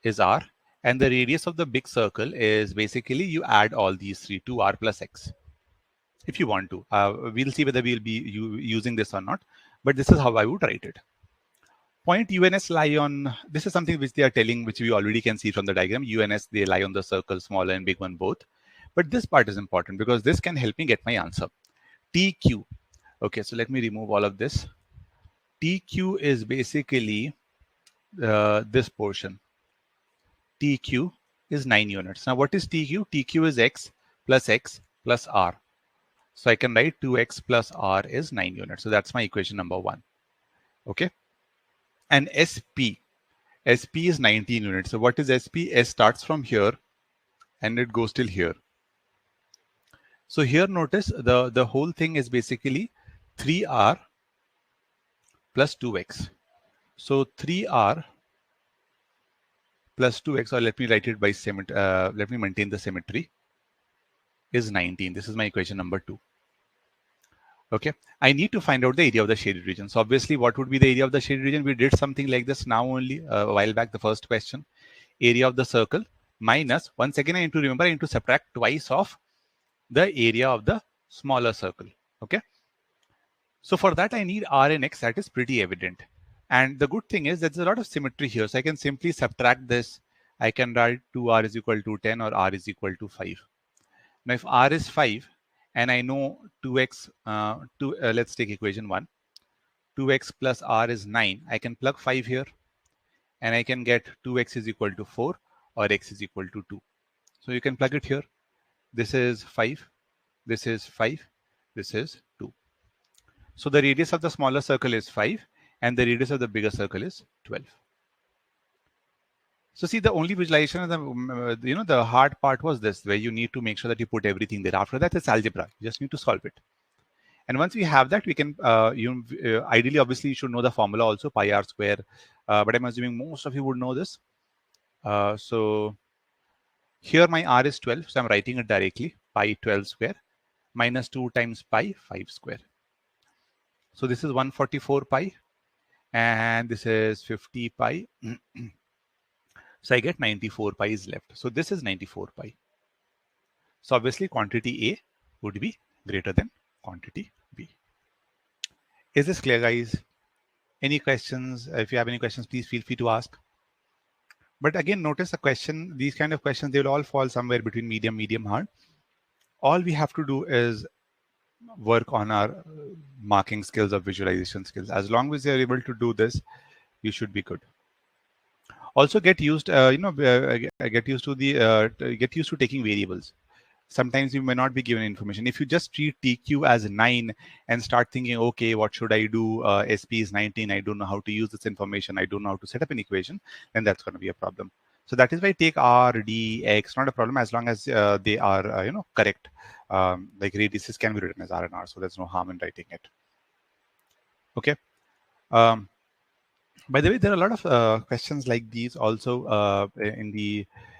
is R, and the radius of the big circle is basically you add all these three to R plus X. If you want to, we'll see whether we'll be using this or not, but this is how I would write it. Point UNS lie on, this is something which they are telling, which we already can see from the diagram. UNS, they lie on the circle, smaller and big one both. But this part is important because this can help me get my answer. TQ. Okay, so let me remove all of this. TQ is basically this portion. TQ is 9 units. Now, what is TQ? TQ is x plus r. So I can write 2x plus r is 9 units. So that's my equation number 1. Okay. And SP. SP is 19 units. So what is SP? S starts from here and it goes till here. So here notice the whole thing is basically 3r plus 2x. So 3r plus 2x, or let me write it by symmetry, let me maintain the symmetry, is 19. This is my equation number 2. Okay, I need to find out the area of the shaded region. So obviously, what would be the area of the shaded region? We did something like this now only a while back, the first question. Area of the circle minus, once again, I need to remember, I need to subtract twice of the area of the smaller circle. Okay, so for that, I need r and x. That is pretty evident. And the good thing is that there's a lot of symmetry here. So I can simply subtract this. I can write 2r is equal to 10 or r is equal to 5. Now, if r is 5 and I know 2x, let's take equation 1. 2x plus r is 9. I can plug 5 here and I can get 2x is equal to 4 or x is equal to 2. So you can plug it here. This is 5. This is 5. This is 2. So the radius of the smaller circle is 5 and the radius of the bigger circle is 12. So see, the only visualization, the hard part was this, where you need to make sure that you put everything there. After that, it's algebra. You just need to solve it. And once we have that, we can, ideally, obviously, you should know the formula also, pi r square. But I'm assuming most of you would know this. So here my r is 12. So I'm writing it directly, pi 12 square minus 2 times pi 5 square. So this is 144 pi. And this is 50 pi. So I get 94 pi is left. So this is 94 pi. So obviously quantity A would be greater than quantity B. Is this clear, guys? Any questions? If you have any questions, please feel free to ask. But again, notice the question, these kind of questions, they will all fall somewhere between medium, hard. All we have to do is work on our marking skills or visualization skills. As long as you're able to do this, you should be good. Also get used, get used to taking variables. Sometimes you may not be given information. If you just treat TQ as 9 and start thinking, okay, what should I do? SP is 19. I don't know how to use this information. I don't know how to set up an equation. Then that's going to be a problem. So that is why take R, D, X, not a problem as long as they are, correct. Like radiuses can be written as R and R. So there's no harm in writing it. Okay. By the way, there are a lot of questions like these also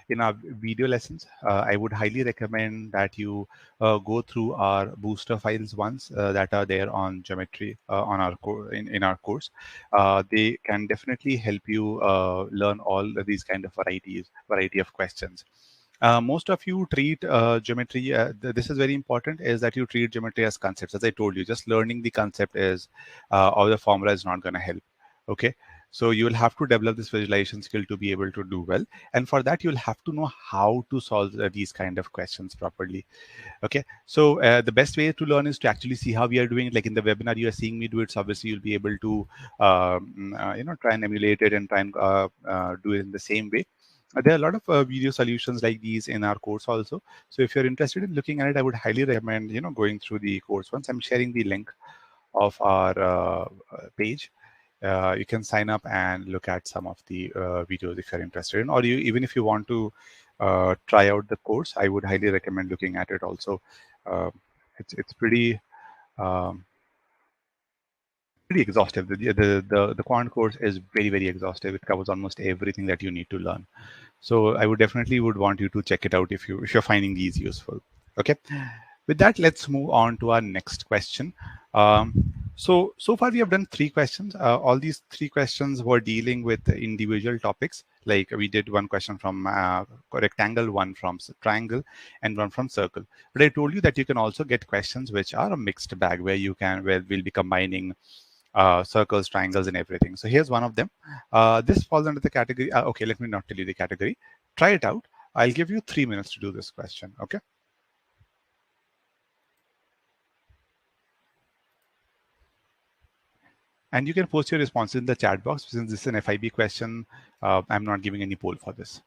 in our video lessons. I would highly recommend that you go through our booster files once that are there on geometry on our in our course. They can definitely help you learn all these kind of variety of questions. Most of you treat geometry, this is very important, is that you treat geometry as concepts. As I told you, just learning the concept is, or the formula is not going to help. Okay. So you will have to develop this visualization skill to be able to do well. And for that, you'll have to know how to solve these kind of questions properly. Okay. So the best way to learn is to actually see how we are doing it. Like in the webinar, you are seeing me do it. So obviously you'll be able to, try and emulate it and try and do it in the same way. There are a lot of video solutions like these in our course also. So if you're interested in looking at it, I would highly recommend, going through the course. Once I'm sharing the link of our page, you can sign up and look at some of the videos if you're interested in, or even if you want to try out the course, I would highly recommend looking at it also. It's pretty pretty exhaustive. The quant course is very exhaustive. It covers almost everything that you need to learn. So I would definitely want you to check it out if you're finding these useful. Okay. With that, let's move on to our next question. So far we have done 3 questions. All these 3 questions were dealing with individual topics. Like we did one question from rectangle, one from triangle, and one from circle. But I told you that you can also get questions which are a mixed bag, where we'll be combining circles, triangles, and everything. So here's one of them. This falls under the category. Okay, let me not tell you the category. Try it out. I'll give you 3 minutes to do this question. Okay. And you can post your responses in the chat box. Since this is an FIB question, I'm not giving any poll for this.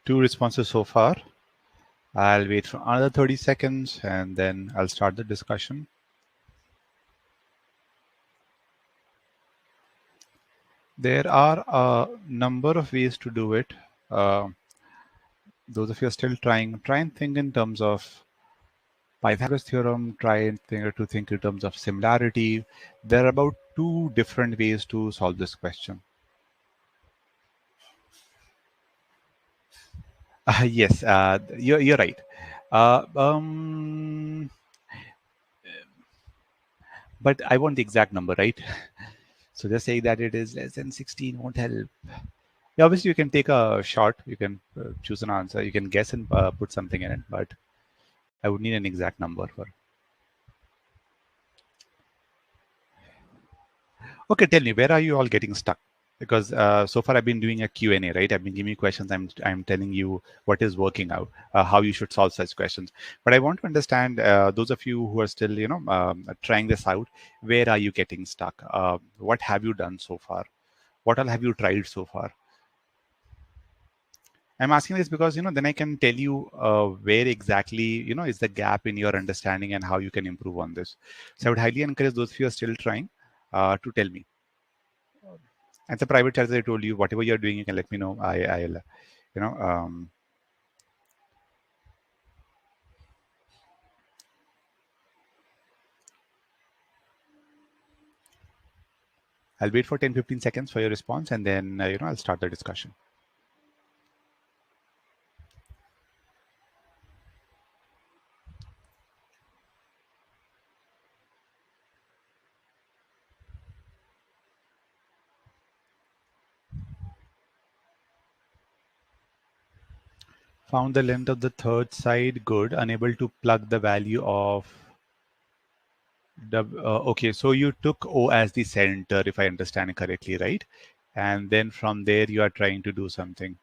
Two responses so far. I'll wait for another 30 seconds and then I'll start the discussion. There are a number of ways to do it. Those of you are still try and think in terms of Pythagoras theorem, try and think in terms of similarity. There are about two different ways to solve this question. Yes, you're right. Uh, um, but I want the exact number, right? So just saying that it is less than 16 won't help. Yeah, obviously, you can take a shot. You can choose an answer. You can guess and put something in it, but I would need an exact number for. Okay, tell me, where are you all getting stuck? Because so far I've been doing a Q&A, right? I've been giving you questions. I'm telling you what is working out, how you should solve such questions. But I want to understand those of you who are still, trying this out. Where are you getting stuck? What have you done so far? What all have you tried so far? I'm asking this because, then I can tell you where exactly, is the gap in your understanding and how you can improve on this. So I would highly encourage those of you who are still trying to tell me. And it's a private chat, as I told you, whatever you're doing, you can let me know. I'll, you know, I'll wait for 10-15 seconds for your response, and then, I'll start the discussion. Found the length of the third side, good. Unable to plug the value of okay, so you took O as the center, if I understand correctly, right? And then from there, you are trying to do something.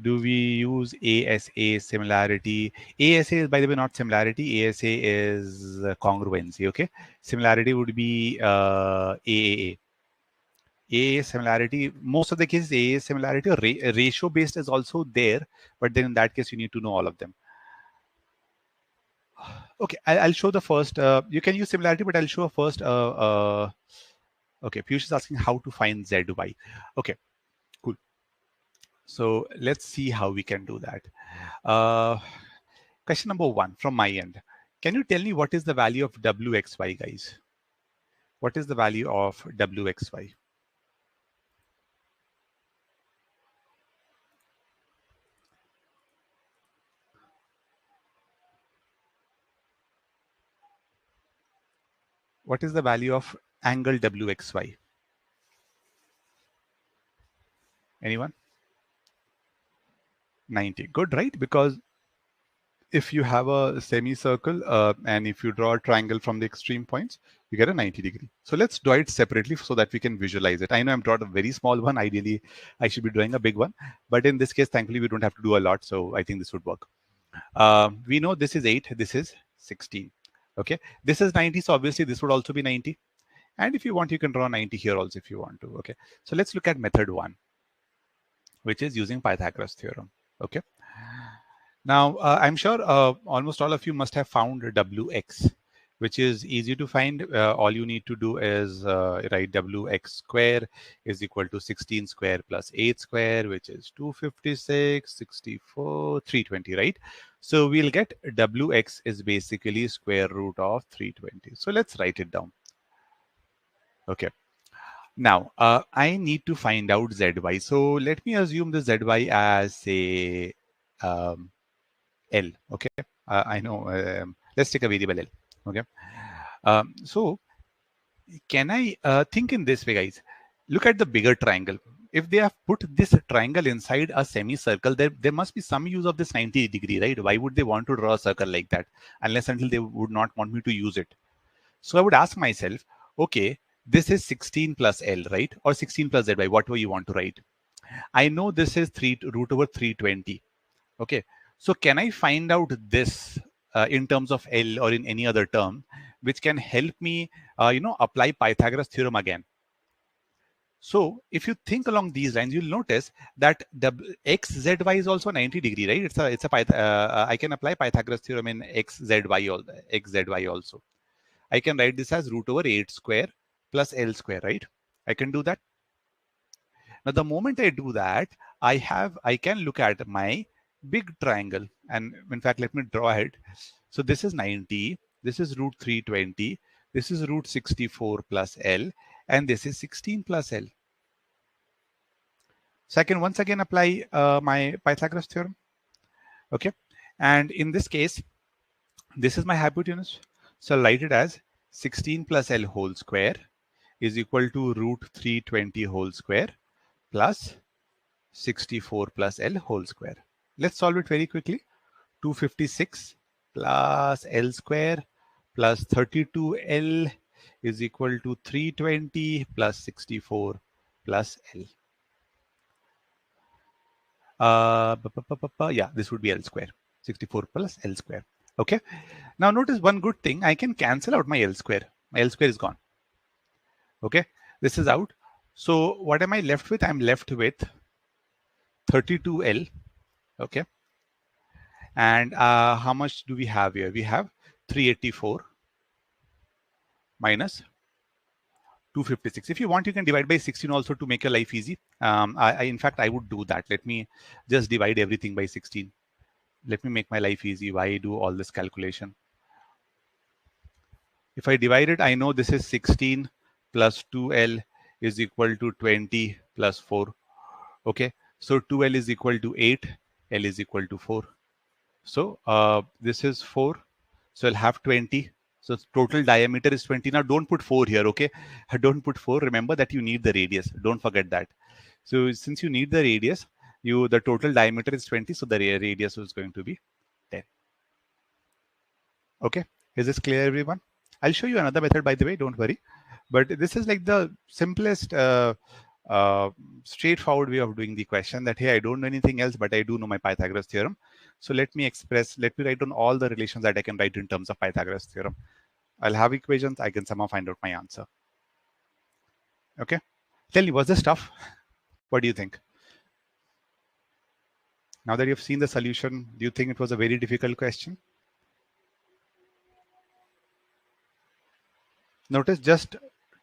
Do we use ASA similarity? ASA is, by the way, not similarity. ASA is congruency, okay? Similarity would be AAA. AA similarity, most of the cases, AA similarity or ratio based is also there, but then in that case, you need to know all of them. Okay, I'll show the first. You can use similarity, but I'll show a first. Okay, Piyush is asking how to find ZY. Okay, cool. So let's see how we can do that. Uh, question number one from my end. Can you tell me what is the value of WXY, guys? What is the value of WXY? What is the value of angle WXY? Anyone? 90. Good, right? Because if you have a semicircle and if you draw a triangle from the extreme points, you get a 90 degree. So let's draw it separately so that we can visualize it. I know I'm drawn a very small one. Ideally, I should be drawing a big one. But in this case, thankfully, we don't have to do a lot. So I think this would work. We know this is 8. This is 16. Okay. This is 90. So obviously, this would also be 90. And if you want, you can draw 90 here also if you want to. Okay. So let's look at method 1, which is using Pythagoras theorem. Okay. Now, I'm sure almost all of you must have found Wx, which is easy to find. All you need to do is write Wx square is equal to 16 square plus 8 square, which is 256, 64, 320, right? So we'll get Wx is basically square root of 320. So let's write it down. Okay. Now, I need to find out zy. So let me assume the zy as, say, um, L. Okay, I know. Let's take a variable L. Okay, so can I think in this way, guys? Look at the bigger triangle. If they have put this triangle inside a semicircle, there must be some use of this 90 degree, right? Why would they want to draw a circle like that? Unless until they would not want me to use it. So I would ask myself, okay, this is 16 plus L, right? Or 16 plus ZY, whatever you want to write. I know this is 3 root over 320. Okay, so can I find out this in terms of L or in any other term, which can help me, apply Pythagoras theorem again? So if you think along these lines, you'll notice that xzy is also 90 degree, right? I can apply Pythagoras theorem in xzy also. I can write this as root over 8 square plus L square, right? I can do that. Now, the moment I do that, I can look at my big triangle. And in fact, let me draw it. So this is 90. This is root 320. This is root 64 plus L. And this is 16 plus L. So I can once again apply my Pythagoras theorem. Okay. And in this case, this is my hypotenuse. So I'll write it as 16 plus L whole square is equal to root 320 whole square plus 64 plus L whole square. Let's solve it very quickly. 256 plus L square plus 32L is equal to 320 plus 64 plus L. Yeah, this would be L square. 64 plus L square. Okay. Now notice one good thing. I can cancel out my L square. My L square is gone. Okay. This is out. So what am I left with? I'm left with 32L. Okay. And how much do we have here? We have 384 minus 256. If you want, you can divide by 16 also to make your life easy. In fact, I would do that. Let me just divide everything by 16. Let me make my life easy. Why do all this calculation? If I divide it, I know this is 16 plus 2L is equal to 20 plus 4. Okay. So 2L is equal to 8. L is equal to 4. So this is 4. So I'll have 20. So total diameter is 20. Now don't put 4 here, okay? Don't put 4. Remember that you need the radius. Don't forget that. So since you need the radius, the total diameter is 20. So the radius is going to be 10. Okay. Is this clear, everyone? I'll show you another method, by the way. Don't worry. But this is like the simplest, straightforward way of doing the question that, hey, I don't know anything else, but I do know my Pythagoras theorem. So let me write down all the relations that I can write in terms of Pythagoras theorem. I'll have equations. I can somehow find out my answer. Okay. Tell me, was this tough? What do you think? Now that you've seen the solution, do you think it was a very difficult question? Notice just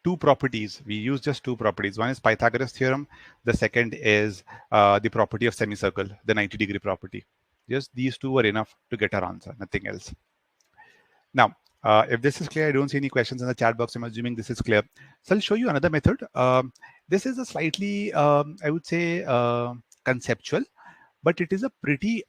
two properties. We use just two properties. One is Pythagoras theorem. The second is the property of semicircle, the 90-degree property. Just these two were enough to get our answer, nothing else. Now, if this is clear, I don't see any questions in the chat box. I'm assuming this is clear. So I'll show you another method. This is a slightly, I would say, conceptual, but it is a pretty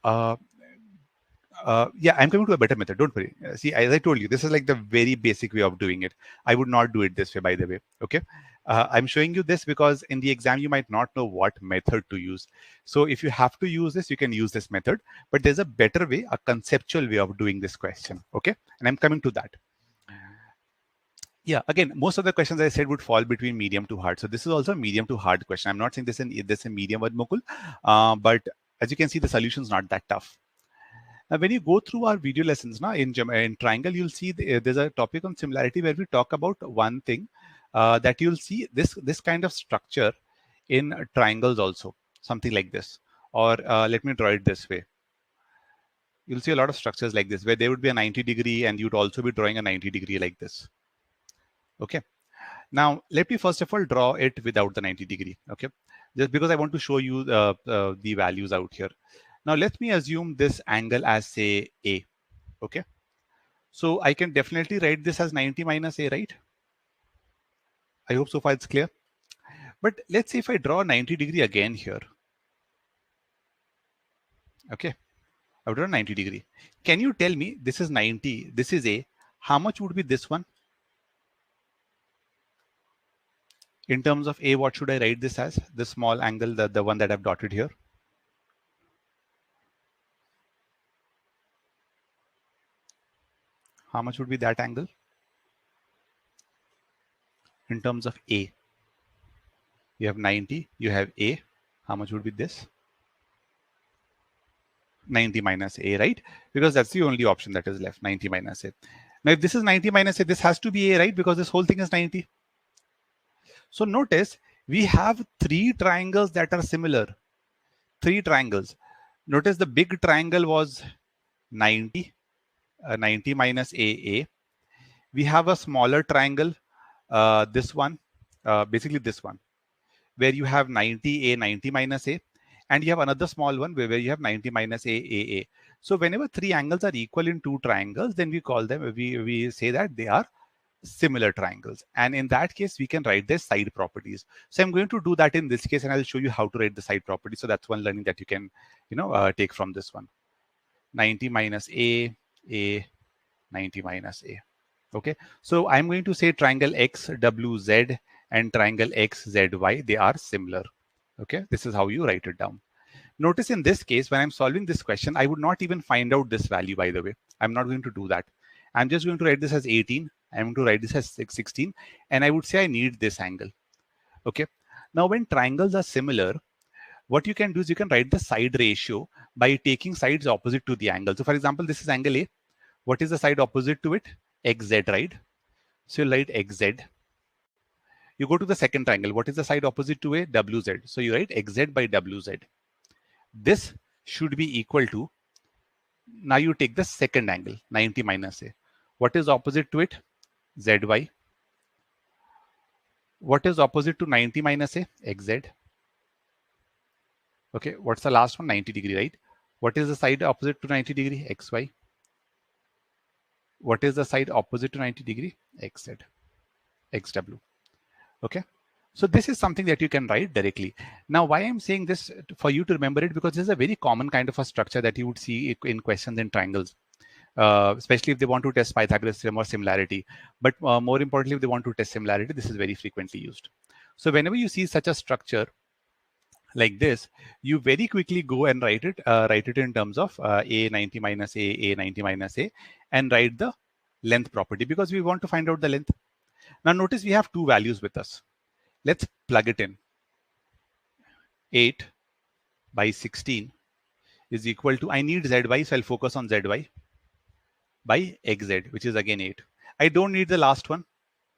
yeah, I'm coming to a better method. Don't worry. See, as I told you, this is like the very basic way of doing it. I would not do it this way, by the way. Okay. I'm showing you this because in the exam, you might not know what method to use. So if you have to use this, you can use this method. But there's a better way, a conceptual way of doing this question. Okay. And I'm coming to that. Yeah, again, most of the questions I said would fall between medium to hard. So this is also a medium to hard question. I'm not saying this is a medium with Mukul, but as you can see, the solution is not that tough. Now, when you go through our video lessons now in Triangle, you'll see there's a topic on similarity where we talk about one thing that you'll see this kind of structure in triangles also, something like this. Or let me draw it this way. You'll see a lot of structures like this where there would be a 90-degree and you'd also be drawing a 90-degree like this. Okay. Now, let me first of all draw it without the 90-degree. Okay. Just because I want to show you the values out here. Now, let me assume this angle as, say, A. Okay. So I can definitely write this as 90 minus A, right? I hope so far it's clear. But let's say if I draw 90-degree again here. Okay. I've drawn 90-degree. Can you tell me this is 90, this is A. How much would be this one? In terms of A, what should I write this as? The small angle, the one that I've dotted here. How much would be that angle? In terms of A. You have 90, you have A. How much would be this? 90 minus A, right? Because that's the only option that is left, 90 minus A. Now, if this is 90 minus A, this has to be A, right? Because this whole thing is 90. So notice we have three triangles that are similar. Three triangles. Notice the big triangle was 90, 90 minus A. We have a smaller triangle, this one, basically this one, where you have 90A, 90 minus A, and you have another small one where you have 90 minus A. So whenever three angles are equal in two triangles, then we call them, we say that they are similar triangles. And in that case, we can write their side properties. So I'm going to do that in this case, and I'll show you how to write the side properties. So that's one learning that you can, take from this one. 90 minus A, 90 minus A. Okay, so I'm going to say triangle XWZ and triangle XZY, they are similar. Okay, this is how you write it down. Notice in this case, when I'm solving this question, I would not even find out this value, by the way. I'm not going to do that. I'm just going to write this as 18. I'm going to write this as 16. And I would say I need this angle. Okay. Now, when triangles are similar, what you can do is you can write the side ratio by taking sides opposite to the angle. So for example, this is angle A. What is the side opposite to it? XZ, right? So you write XZ. You go to the second triangle. What is the side opposite to A? WZ. So you write XZ by WZ. This should be equal to, now you take the second angle, 90 minus A. What is opposite to it? ZY. What is opposite to 90 minus A? XZ. Okay, what's the last one? 90 degree, right? What is the side opposite to 90 degree? XY. What is the side opposite to 90 degree? XZ, XW. Okay. So this is something that you can write directly. Now, why I'm saying this for you to remember it, because this is a very common kind of a structure that you would see in questions in triangles, especially if they want to test Pythagoras theorem or similarity. But more importantly, if they want to test similarity, this is very frequently used. So whenever you see such a structure like this, you very quickly go and write it in terms of a 90 minus a 90 minus a, and write the length property, because we want to find out the length. Now notice we have two values with us. Let's plug it in. 8 by 16 is equal to, I need zy, so I'll focus on zy by xz, which is again 8. I don't need the last one.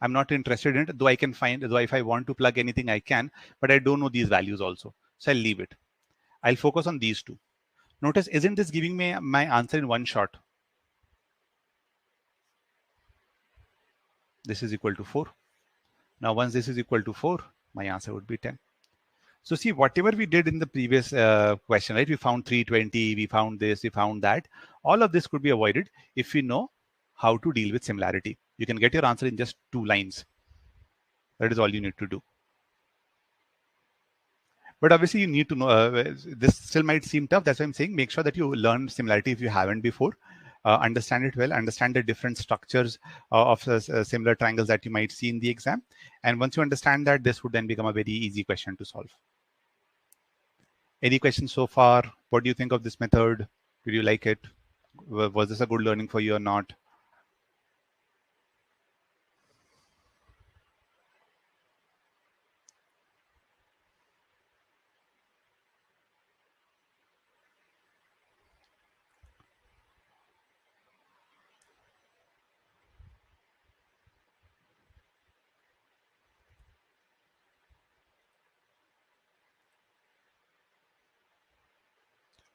I'm not interested in it, though I can find, though if I want to plug anything, I can, but I don't know these values also. So I'll leave it. I'll focus on these two. Notice, isn't this giving me my answer in one shot? This is equal to 4. Now, once this is equal to 4, my answer would be 10. So see, whatever we did in the previous question, right? We found 320, we found this, we found that. All of this could be avoided if we know how to deal with similarity. You can get your answer in just 2 lines. That is all you need to do. But obviously, you need to know, this still might seem tough. That's why I'm saying make sure that you learn similarity if you haven't before. Understand it well, understand the different structures of similar triangles that you might see in the exam. And once you understand that, this would then become a very easy question to solve. Any questions so far? What do you think of this method? Did you like it? Was this a good learning for you or not?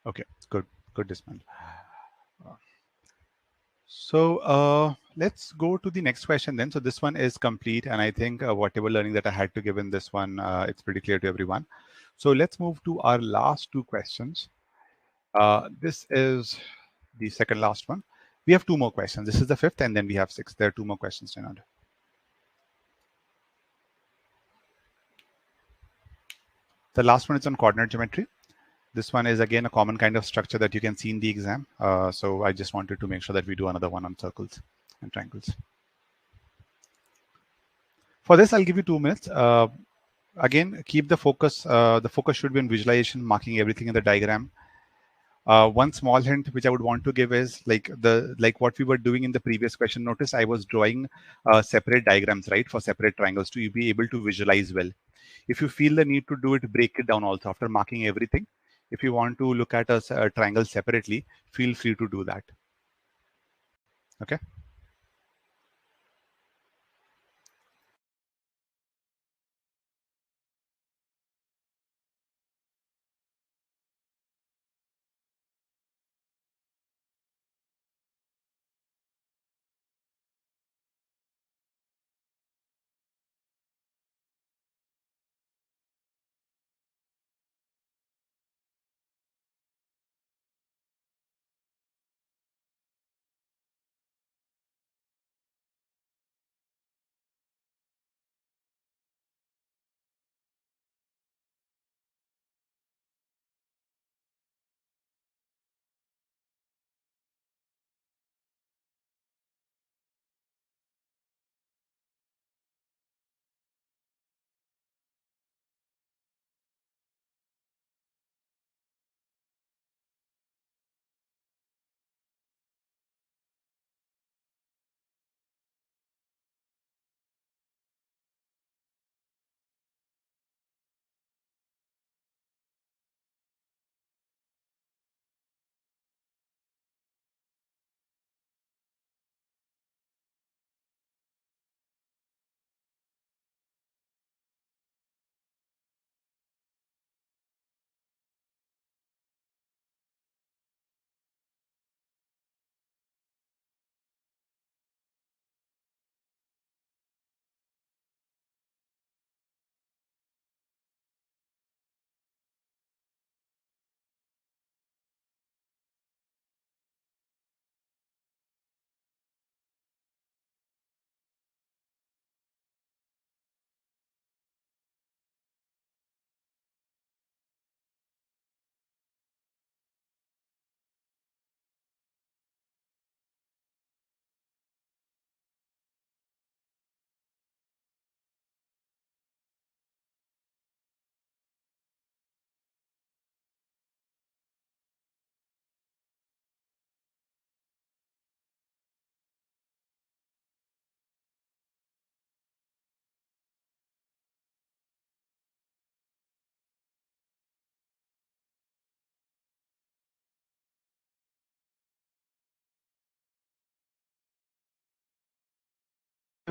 Okay, good, good, Dismal. So let's go to the next question then. So this one is complete, and I think whatever learning that I had to give in this one, it's pretty clear to everyone. So let's move to our last two questions. This is the second last one. We have two more questions. This is the fifth, and then we have six. There are two more questions to answer. The last one is on coordinate geometry. This one is again a common kind of structure that you can see in the exam. So I just wanted to make sure that we do another one on circles and triangles. For this, I'll give you 2 minutes. Again, keep the focus. The focus should be on visualization, marking everything in the diagram. One small hint which I would want to give is like what we were doing in the previous question. Notice I was drawing separate diagrams, right, for separate triangles to be able to visualize well. If you feel the need to do it, break it down also after marking everything. If you want to look at a triangle separately, feel free to do that. Okay.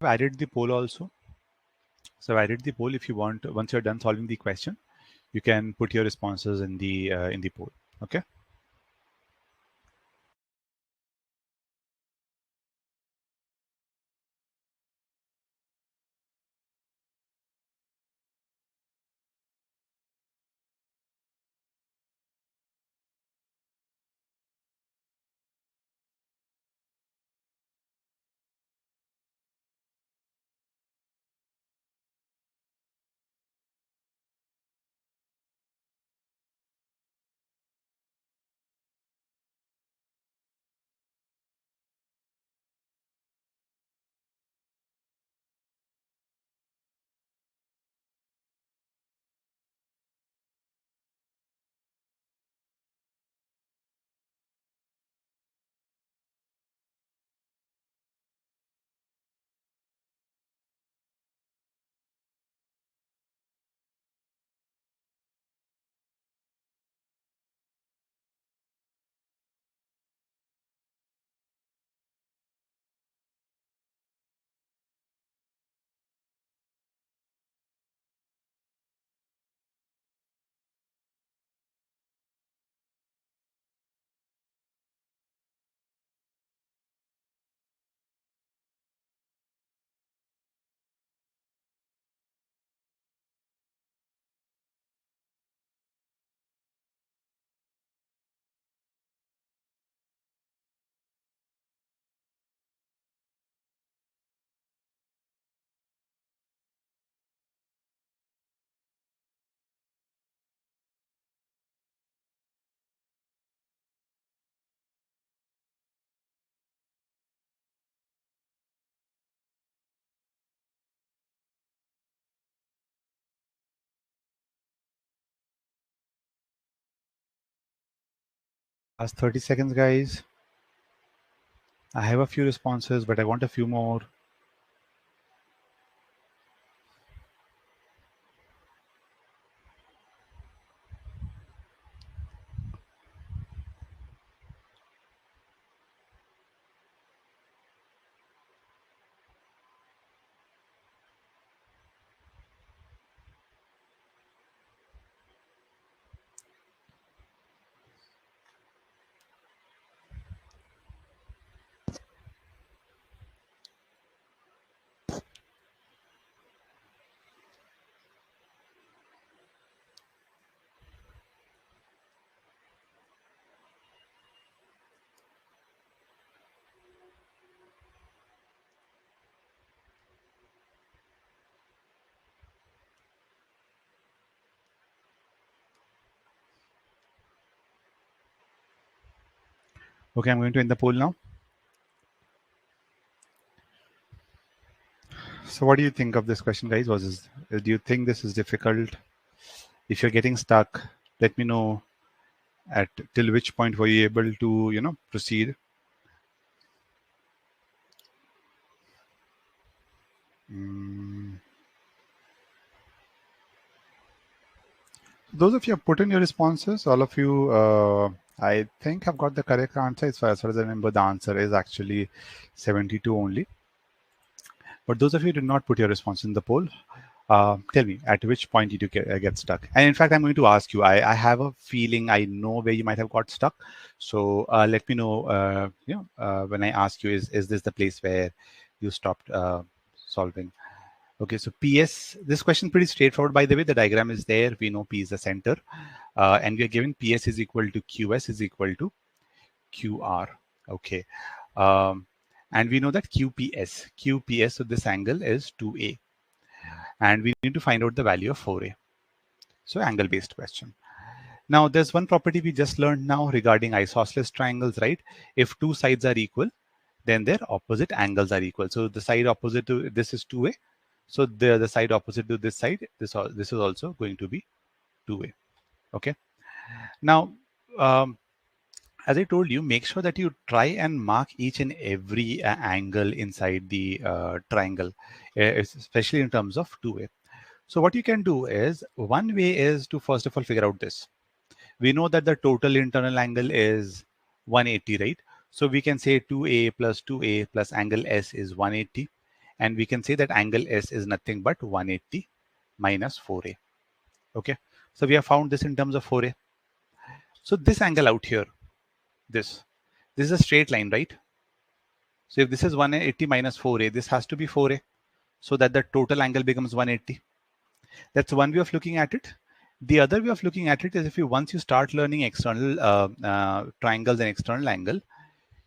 I've added the poll also. So I've added the poll. If you want, once you're done solving the question, you can put your responses in the poll. Okay. Last 30 seconds, guys. I have a few responses, but I want a few more. Okay, I'm going to end the poll now. So what do you think of this question, guys? Do you think this is difficult? If you're getting stuck, let me know at till which point were you able to, proceed. Those of you have put in your responses, all of you, I think have got the correct answer. As far as I remember, the answer is actually 72 only. But those of you who did not put your response in the poll, tell me at which point did you get stuck? And in fact, I'm going to ask you. I have a feeling I know where you might have got stuck. So let me know. When I ask you, is this the place where you stopped solving? Okay, so PS. This question pretty straightforward. By the way, the diagram is there. We know P is the center, and we are given PS is equal to QS is equal to QR. Okay. Um, and we know that QPS, so this angle is 2A. And we need to find out the value of 4A. So angle-based question. Now, there's one property we just learned now regarding isosceles triangles, right? If two sides are equal, then their opposite angles are equal. So the side opposite to this is 2A. So the side opposite to this side, this is also going to be 2A. Okay. Now, as I told you, make sure that you try and mark each and every angle inside the triangle, especially in terms of 2A. So what you can do is, one way is to first of all figure out this. We know that the total internal angle is 180, right? So we can say 2A plus 2A plus angle S is 180. and we can say that angle S is nothing but 180 minus 4a. Okay, so we have found this in terms of 4a. So this angle out here, this is a straight line, right? So if this is 180 minus 4a, this has to be 4a, so that the total angle becomes 180. That's one way of looking at it. The other way of looking at it is if you once you start learning external triangles and external angle,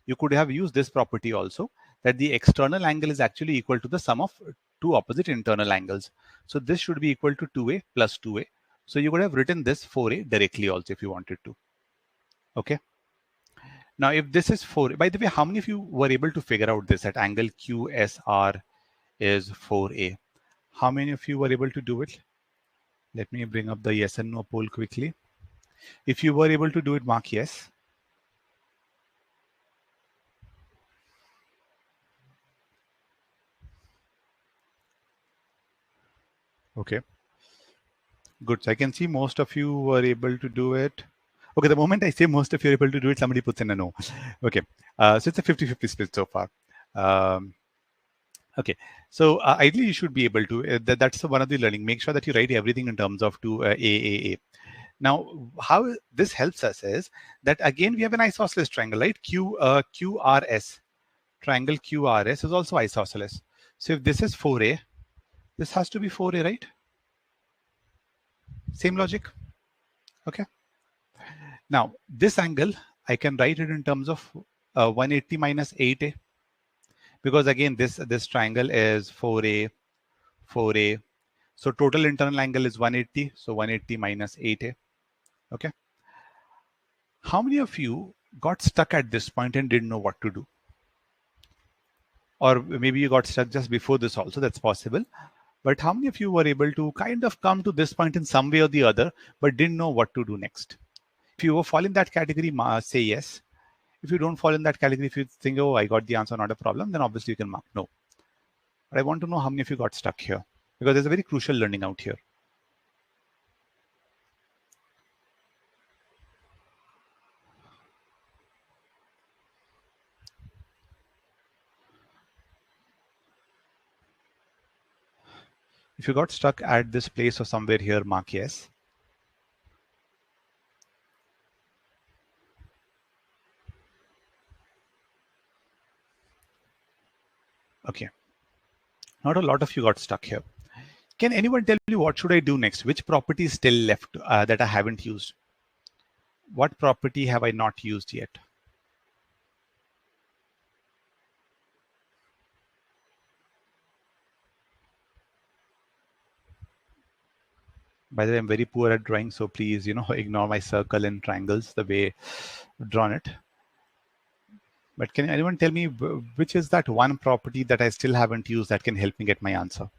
you could have used this property also, that the external angle is actually equal to the sum of two opposite internal angles. So this should be equal to 2a plus 2a. So you could have written this 4a directly also if you wanted to. Okay. Now, if this is 4, by the way, how many of you were able to figure out this at angle QSR is 4a? How many of you were able to do it? Let me bring up the yes and no poll quickly. If you were able to do it, mark yes. Okay. Good. So I can see most of you were able to do it. Okay, the moment I say most of you are able to do it, somebody puts in a no. Okay, so it's a 50-50 split so far. Okay, so ideally you should be able to, that's one of the learning. Make sure that you write everything in terms of to A. Now, how this helps us is that again, we have an isosceles triangle, right? QRS, triangle QRS is also isosceles. So if this is 4A, this has to be 4A, right? Same logic, okay? Now, this angle, I can write it in terms of 180 minus 8a, because again, this triangle is 4a, 4a. So total internal angle is 180. So 180 minus 8a. Okay. How many of you got stuck at this point and didn't know what to do? Or maybe you got stuck just before this also, that's possible. But how many of you were able to kind of come to this point in some way or the other, but didn't know what to do next? If you fall in that category, say yes. If you don't fall in that category, if you think, oh, I got the answer, not a problem, then obviously you can mark no. But I want to know how many of you got stuck here, because there's a very crucial learning out here. If you got stuck at this place or somewhere here, mark yes. Okay. Not a lot of you got stuck here. Can anyone tell me what should I do next? Which property is still left that I haven't used? What property have I not used yet? By the way, I'm very poor at drawing, so please, ignore my circle and triangles the way I've drawn it. But can anyone tell me which is that one property that I still haven't used that can help me get my answer?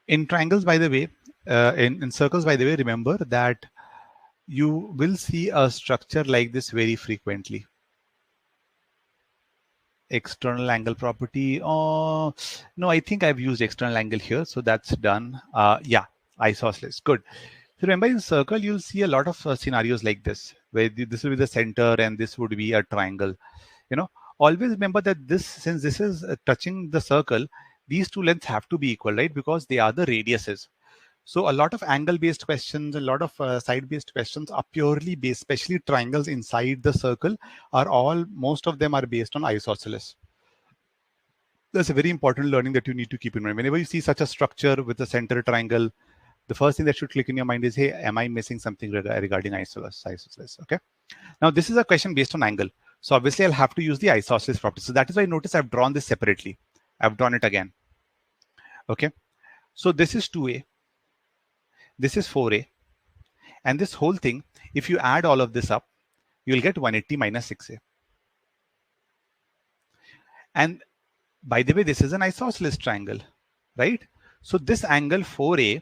In triangles, by the way, in circles, by the way, remember that you will see a structure like this very frequently. External angle property. Oh, no, I think I've used external angle here. So that's done. Yeah, isosceles. Good. So remember in circle, you'll see a lot of scenarios like this, where this will be the center and this would be a triangle. Always remember that since this is touching the circle, these two lengths have to be equal, right? Because they are the radiuses. So a lot of angle-based questions, a lot of side-based questions are purely based, especially triangles inside the circle most of them are based on isosceles. That's a very important learning that you need to keep in mind. Whenever you see such a structure with a center triangle, the first thing that should click in your mind is, hey, am I missing something regarding isosceles? Okay. Now this is a question based on angle. So obviously I'll have to use the isosceles property. So that is why notice I've drawn this separately. I've drawn it again. Okay. So this is 2a. This is 4a. And this whole thing, if you add all of this up, you'll get 180 minus 6a. And by the way, this is an isosceles triangle, right? So this angle 4a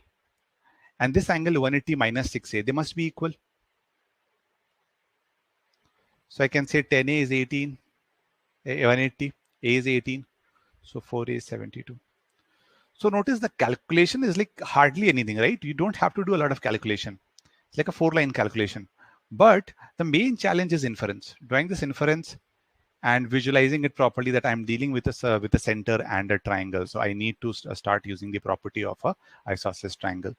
and this angle 180 minus 6a, they must be equal. So I can say 10a is 18, 180, a is 18. So 4a is 72. So notice the calculation is like hardly anything, right? You don't have to do a lot of calculation. It's like a 4-line calculation. But the main challenge is inference. Drawing this inference and visualizing it properly, that I'm dealing with a center and a triangle. So I need to start using the property of a isosceles triangle.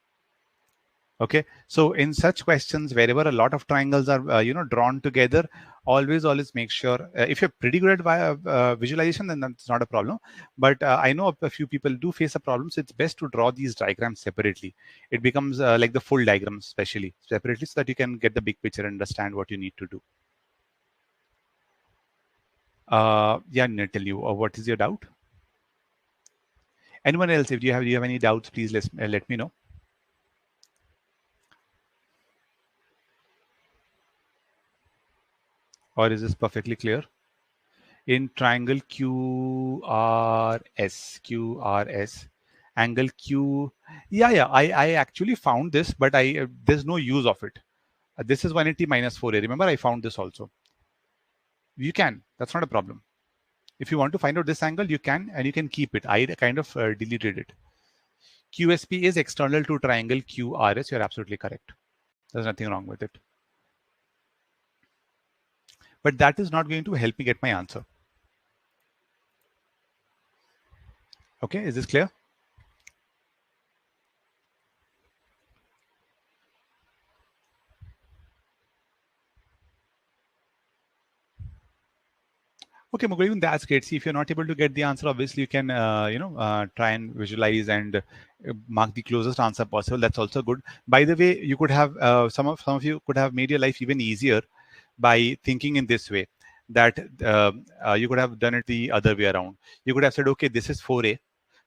Okay, so in such questions, wherever a lot of triangles are drawn together, always make sure, if you're pretty good at visualization, then that's not a problem. But I know a few people do face a problem, so it's best to draw these diagrams separately. It becomes like the full diagram, especially separately, so that you can get the big picture and understand what you need to do. Yeah, I'm gonna tell you. What is your doubt? Anyone else? If you have any doubts, please let me know. Or is this perfectly clear? In triangle QRS, angle Q. Yeah. I actually found this, but there's no use of it. This is 180 minus 4a. Remember, I found this also. You can. That's not a problem. If you want to find out this angle, you can, and you can keep it. I kind of deleted it. QSP is external to triangle QRS. You're absolutely correct. There's nothing wrong with it. But that is not going to help me get my answer. Okay, is this clear? Okay, Mukul, even that's great. See, if you're not able to get the answer, obviously you can, try and visualize and mark the closest answer possible. That's also good. By the way, you could have some of you could have made your life even easier by thinking in this way, that you could have done it the other way around. You could have said, okay, this is 4a,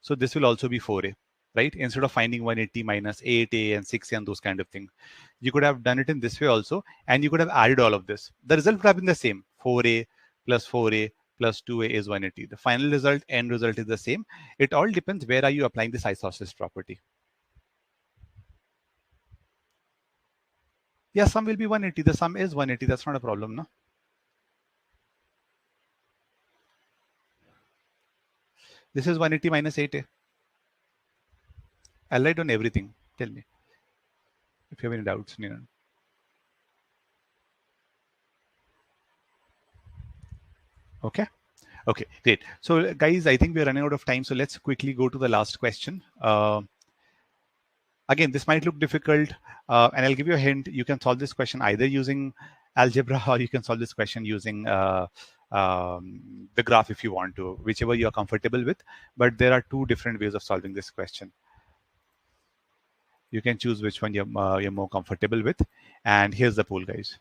so this will also be 4a, right? Instead of finding 180 minus 8a and 6a and those kind of things, you could have done it in this way also, and you could have added all of this. The result would have been the same: 4a plus 4a plus 2a is 180. The final result, end result, is the same. It all depends where are you applying this isosceles property. Yeah, sum will be 180. The sum is 180. That's not a problem, no? This is 180 minus 8a. I'll write on everything. Tell me if you have any doubts, Niran. Okay. Okay, great. So, guys, I think we're running out of time. So let's quickly go to the last question. Again, this might look difficult, and I'll give you a hint. You can solve this question either using algebra, or you can solve this question using the graph if you want to, whichever you're comfortable with. But there are two different ways of solving this question. You can choose which one you're more comfortable with. And here's the poll, guys.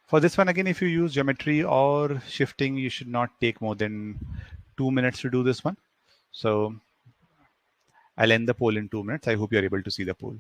For this one, again, if you use geometry or shifting, you should not take more than 2 minutes to do this one. So I'll end the poll in 2 minutes. I hope you're able to see the poll.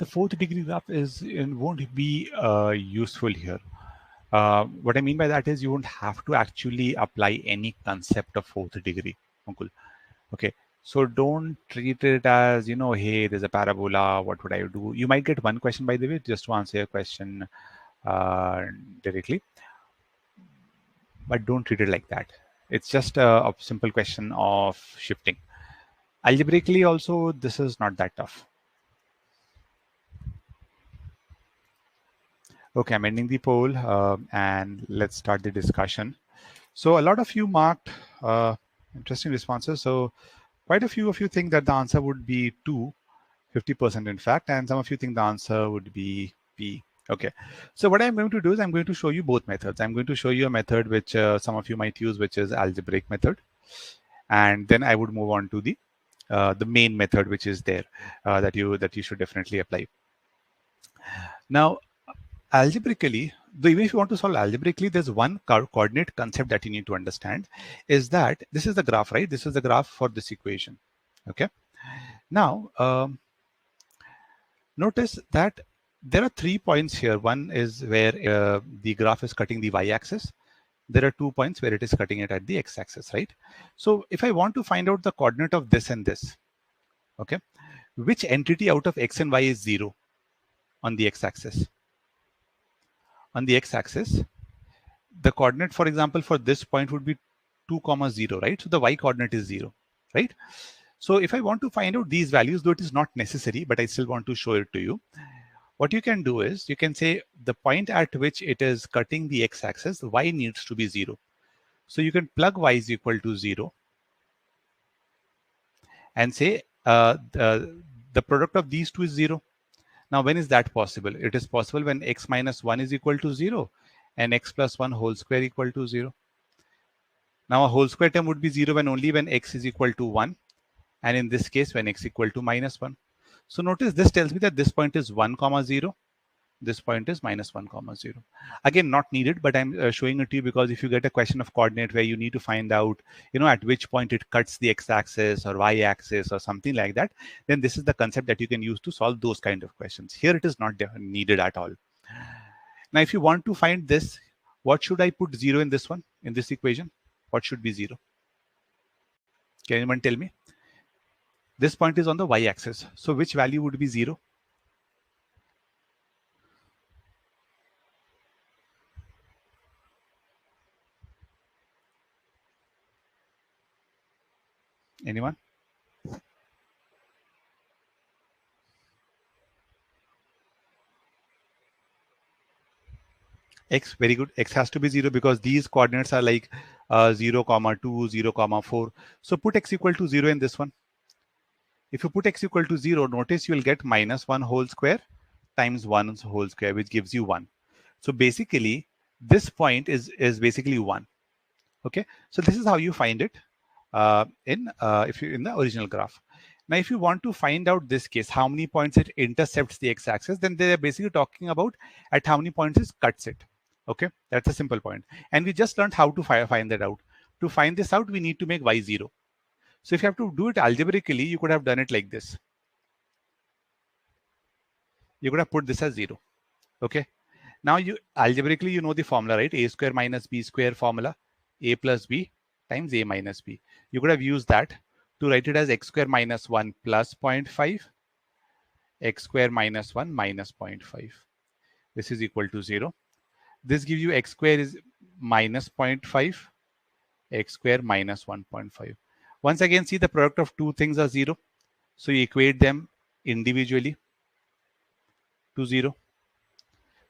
the fourth degree graph won't be useful here. What I mean by that is you won't have to actually apply any concept of fourth degree. Uncle. Okay. So don't treat it as, hey, there's a parabola. What would I do? You might get one question, by the way, just to answer your question uh, directly, but don't treat it like that. It's just a simple question of shifting. Algebraically, also, this is not that tough. Okay, I'm ending the poll and let's start the discussion. So a lot of you marked interesting responses. So quite a few of you think that the answer would be 2, 50% in fact, and some of you think the answer would be P. Okay, so what I'm going to do is I'm going to show you both methods. I'm going to show you a method which some of you might use, which is algebraic method, and then I would move on to the main method, which is there that you should definitely apply. Now, algebraically, though even if you want to solve algebraically, there's one coordinate concept that you need to understand, is that this is the graph, right? This is the graph for this equation. Okay. Now, notice that there are 3 points here. One is where the graph is cutting the y-axis. There are 2 points where it is cutting it at the x-axis, right? So if I want to find out the coordinate of this and this, okay, which entity out of x and y is 0 on the x-axis? On the x-axis, the coordinate, for example, for this point would be 2, 0, right? So the y coordinate is 0, right? So if I want to find out these values, though it is not necessary, but I still want to show it to you, what you can do is you can say the point at which it is cutting the x-axis, y needs to be 0. So you can plug y is equal to 0 and say the product of these two is 0. Now, when is that possible? It is possible when x minus 1 is equal to 0 and x plus 1 whole square equal to 0. Now, a whole square term would be 0 when x is equal to 1, and in this case, when x equal to minus 1. So notice this tells me that this point is 1, 0. This point is minus 1, 0. Again, not needed, but I'm showing it to you because if you get a question of coordinate where you need to find out, at which point it cuts the x-axis or y-axis or something like that, then this is the concept that you can use to solve those kind of questions. Here, it is not needed at all. Now, if you want to find this, what should I put 0 in this one, in this equation? What should be 0? Can anyone tell me? This point is on the y-axis. So which value would be 0? Anyone? X, very good. X has to be 0 because these coordinates are like 0, 2, 0, 4. So put x equal to 0 in this one. If you put x equal to 0, notice you'll get minus 1 whole square times 1 whole square, which gives you 1. So basically, this point is basically 1. Okay, so this is how you find it in the original graph. Now, if you want to find out this case, how many points it intercepts the x-axis, then they're basically talking about at how many points it cuts it. Okay, that's a simple point. And we just learned how to find that out. To find this out, we need to make y 0. So if you have to do it algebraically, you could have done it like this. You could have put this as 0. Okay. Now, algebraically, you know the formula, right? A square minus b square formula. A plus b times a minus b. You could have used that to write it as x square minus 1 plus 0.5, x square minus 1 minus 0.5. This is equal to 0. This gives you x square is minus 0.5, x square minus 1.5. Once again, see the product of two things are 0. So you equate them individually to 0.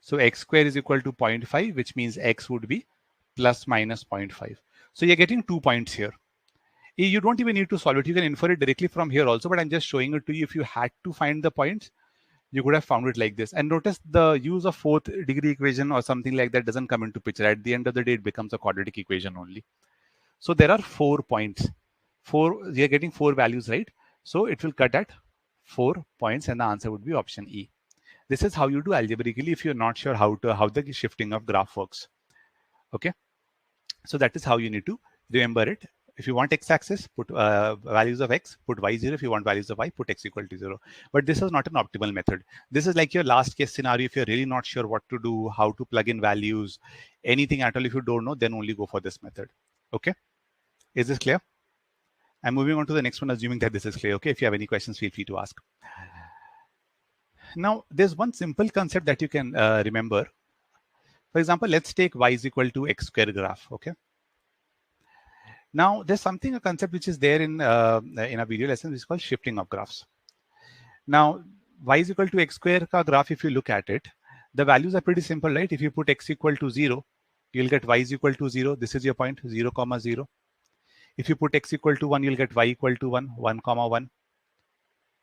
So x square is equal to 0.5, which means x would be plus minus 0.5. So you're getting 2 points here. You don't even need to solve it. You can infer it directly from here also, but I'm just showing it to you. If you had to find the points, you could have found it like this. And notice the use of fourth degree equation or something like that doesn't come into picture. At the end of the day, it becomes a quadratic equation only. So there are 4 points. You're getting 4 values, right? So it will cut at 4 points and the answer would be option E. This is how you do algebraically if you're not sure how the shifting of graph works. Okay. So that is how you need to remember it If you want x-axis, put values of x, put y0. If you want values of y, put x equal to 0. But this is not an optimal method. This is like your last case scenario. If you're really not sure what to do, how to plug in values, anything at all, if you don't know, then only go for this method. Okay? Is this clear? I'm moving on to the next one, assuming that this is clear. Okay? If you have any questions, feel free to ask. Now, there's one simple concept that you can remember. For example, let's take y is equal to x square graph. Okay? Now, there's a concept which is there in a video lesson, which is called shifting of graphs. Now, y is equal to x square ka graph, if you look at it, the values are pretty simple, right? If you put x equal to 0, you'll get y is equal to 0. This is your point, 0, comma 0. If you put x equal to 1, you'll get y equal to 1, 1, comma 1.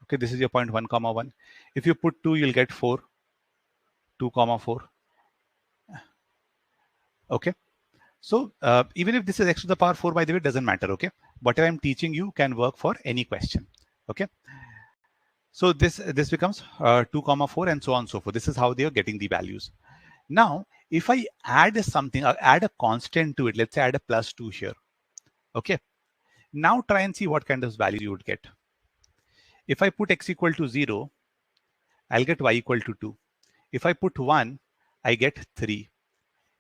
Okay, this is your point, 1, comma 1. If you put 2, you'll get 4, 2, comma 4. Okay. So even if this is x to the power 4, by the way, it doesn't matter, okay? Whatever I'm teaching you can work for any question, okay? So this becomes 2, comma 4 and so on and so forth. This is how they are getting the values. Now, if I add something, add a constant to it, let's say add a plus 2 here, okay? Now try and see what kind of value you would get. If I put x equal to 0, I'll get y equal to 2. If I put 1, I get 3.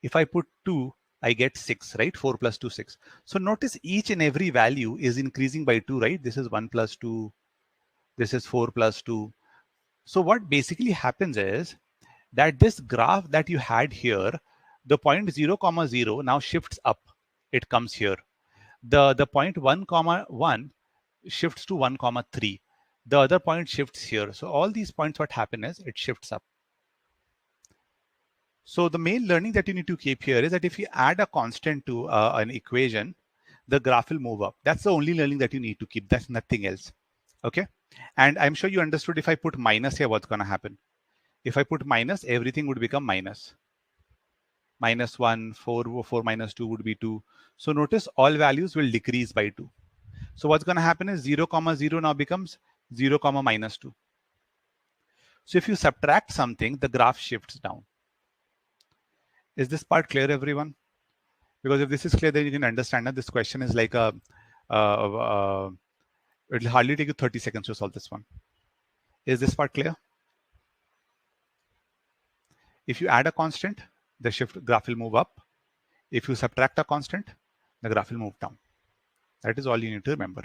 If I put 2, I get 6, right? 4 plus 2, 6. So notice each and every value is increasing by 2, right? This is 1 plus 2. This is 4 plus 2. So what basically happens is that this graph that you had here, the point 0, comma 0 now shifts up. It comes here. The point 1, comma 1 shifts to 1, comma 3. The other point shifts here. So all these points, what happen is it shifts up. So the main learning that you need to keep here is that if you add a constant to an equation, the graph will move up. That's the only learning that you need to keep. That's nothing else. Okay. And I'm sure you understood if I put minus here, what's going to happen? If I put minus, everything would become minus. Minus 1, 4 minus 2 would be 2. So notice all values will decrease by 2. So what's going to happen is 0, comma 0 now becomes 0, comma minus 2. So if you subtract something, the graph shifts down. Is this part clear, everyone? Because if this is clear, then you can understand that this question is like it'll hardly take you 30 seconds to solve this one. Is this part clear? If you add a constant, the graph will move up. If you subtract a constant, the graph will move down. That is all you need to remember.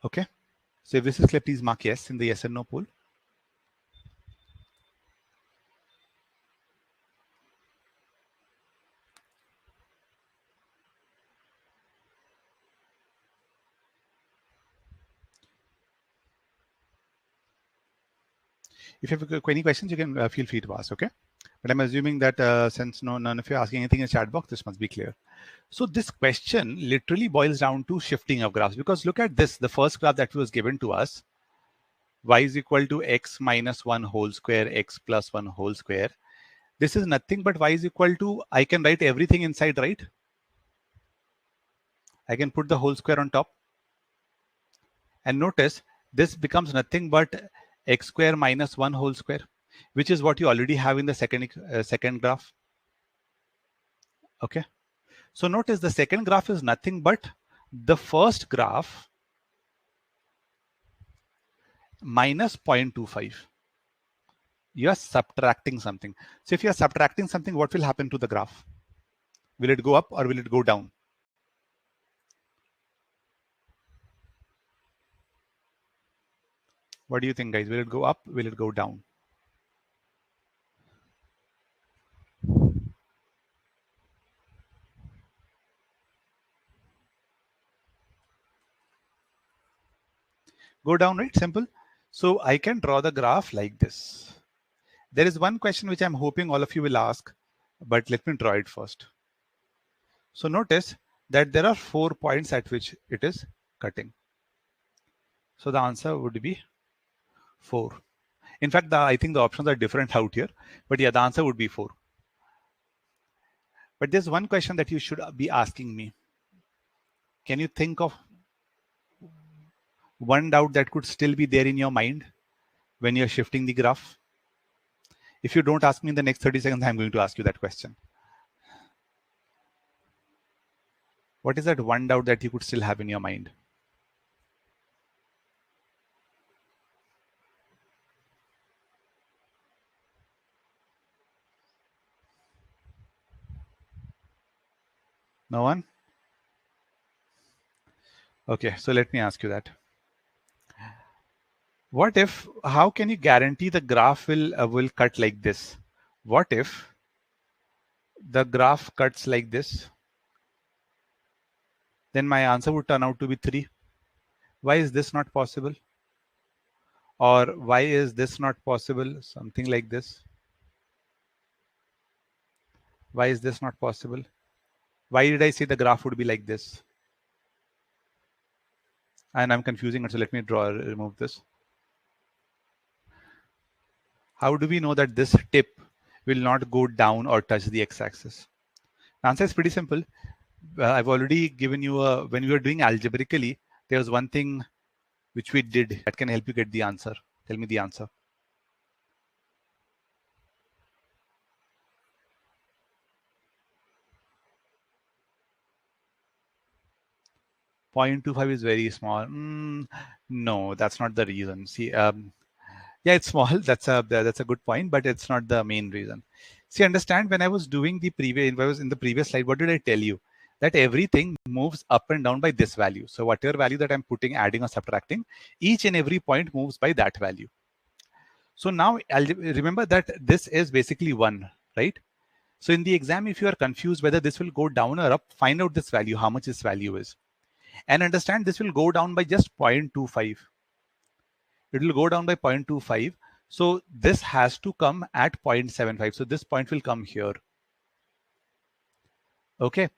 Okay. So if this is clear, please mark yes in the yes and no poll. If you have any questions, you can feel free to ask, okay? But I'm assuming that since none of you are asking anything in the chat box, this must be clear. So this question literally boils down to shifting of graphs, because look at this, the first graph that was given to us, y is equal to x minus 1 whole square, x plus 1 whole square. This is nothing but y is equal to, I can write everything inside, right? I can put the whole square on top. And notice this becomes nothing but x square minus 1 whole square, which is what you already have in the second graph. Okay. So notice the second graph is nothing but the first graph minus 0.25. You are subtracting something. So if you are subtracting something, what will happen to the graph? Will it go up or will it go down? What do you think, guys? Will it go up? Will it go down? Go down, right? Simple. So I can draw the graph like this. There is one question which I'm hoping all of you will ask, but let me draw it first. So notice that there are 4 points at which it is cutting. So the answer would be 4. In fact, I think the options are different out here, but yeah, the answer would be 4. But there's one question that you should be asking me. Can you think of one doubt that could still be there in your mind when you're shifting the graph? If you don't ask me in the next 30 seconds, I'm going to ask you that question. What is that one doubt that you could still have in your mind? No one? Okay, so let me ask you that. What if, how can you guarantee the graph will cut like this? What if the graph cuts like this? Then my answer would turn out to be 3. Why is this not possible? Or why is this not possible? Something like this. Why is this not possible? Why did I say the graph would be like this? And I'm confusing it, so let me remove this. How do we know that this tip will not go down or touch the x-axis? The answer is pretty simple. I've already given you when we were doing algebraically, there was one thing which we did that can help you get the answer. Tell me the answer. 0.25 is very small. No, that's not the reason. See, yeah, it's small. That's a good point, but it's not the main reason. See, understand, when I was doing the previous, when I was in the previous slide, what did I tell you? That everything moves up and down by this value. So whatever value that I'm putting, adding or subtracting, each and every point moves by that value. So now remember that this is basically 1, right? So in the exam, if you are confused whether this will go down or up, find out this value, how much this value is. And understand this will go down by just 0.25. It will go down by 0.25. So this has to come at 0.75. So this point will come here. Okay.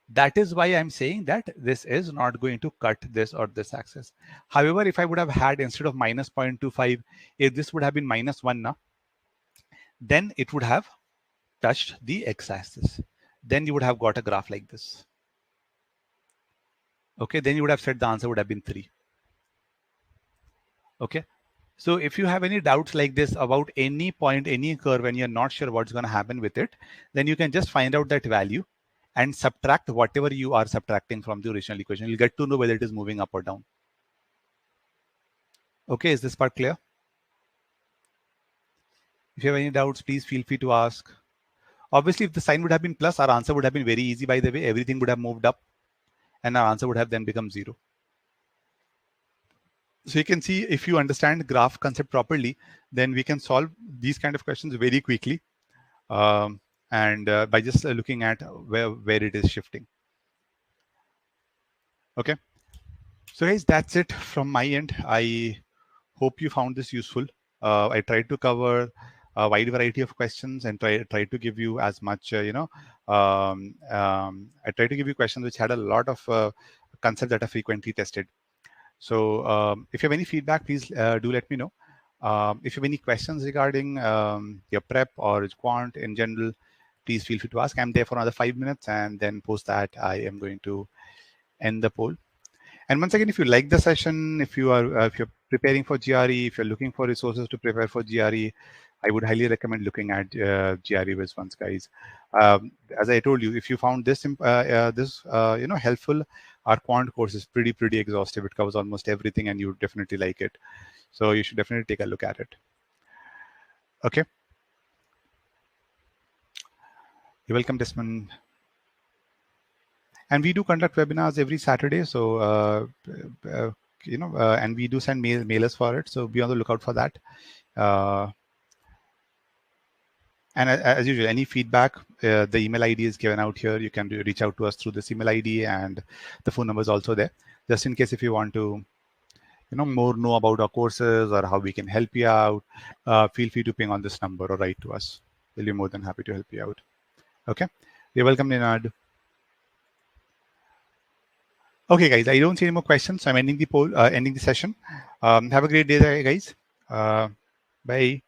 That is why I'm saying that this is not going to cut this or this axis. However, if I would have had, instead of minus 0.25, if this would have been -1 now, then it would have touched the x-axis. Then you would have got a graph like this. Okay, then you would have said the answer would have been 3. Okay, so if you have any doubts like this about any point, any curve, and you're not sure what's going to happen with it, then you can just find out that value and subtract whatever you are subtracting from the original equation. You'll get to know whether it is moving up or down. Okay, is this part clear? If you have any doubts, please feel free to ask. Obviously, if the sign would have been plus, our answer would have been very easy, by the way. Everything would have moved up and our answer would have then become 0. So you can see, if you understand graph concept properly, then we can solve these kind of questions very quickly. And by just looking at where it is shifting. Okay. So guys, that's it from my end. I hope you found this useful. I tried to cover a wide variety of questions and try to give you as much, I tried to give you questions which had a lot of concepts that are frequently tested. So if you have any feedback, please do let me know. If you have any questions regarding your prep or quant in general, please feel free to ask. I'm there for another 5 minutes, and then post that I am going to end the poll. And once again, if you like the session, if you're preparing for GRE, if you're looking for resources to prepare for GRE, I would highly recommend looking at GRE Whiz once, guys. As I told you, if you found this helpful, our quant course is pretty exhaustive. It covers almost everything, and you would definitely like it. So you should definitely take a look at it. Okay. You're welcome, Desmond. And we do conduct webinars every Saturday. So, and we do send mailers for it. So be on the lookout for that. And as usual, any feedback, the email ID is given out here. You can reach out to us through this email ID, and the phone number is also there. Just in case if you want to, know about our courses or how we can help you out, feel free to ping on this number or write to us. We'll be more than happy to help you out. Okay. You're welcome, Ninad. Okay, guys, I don't see any more questions. So I'm ending the poll, ending the session. Have a great day, guys. Bye.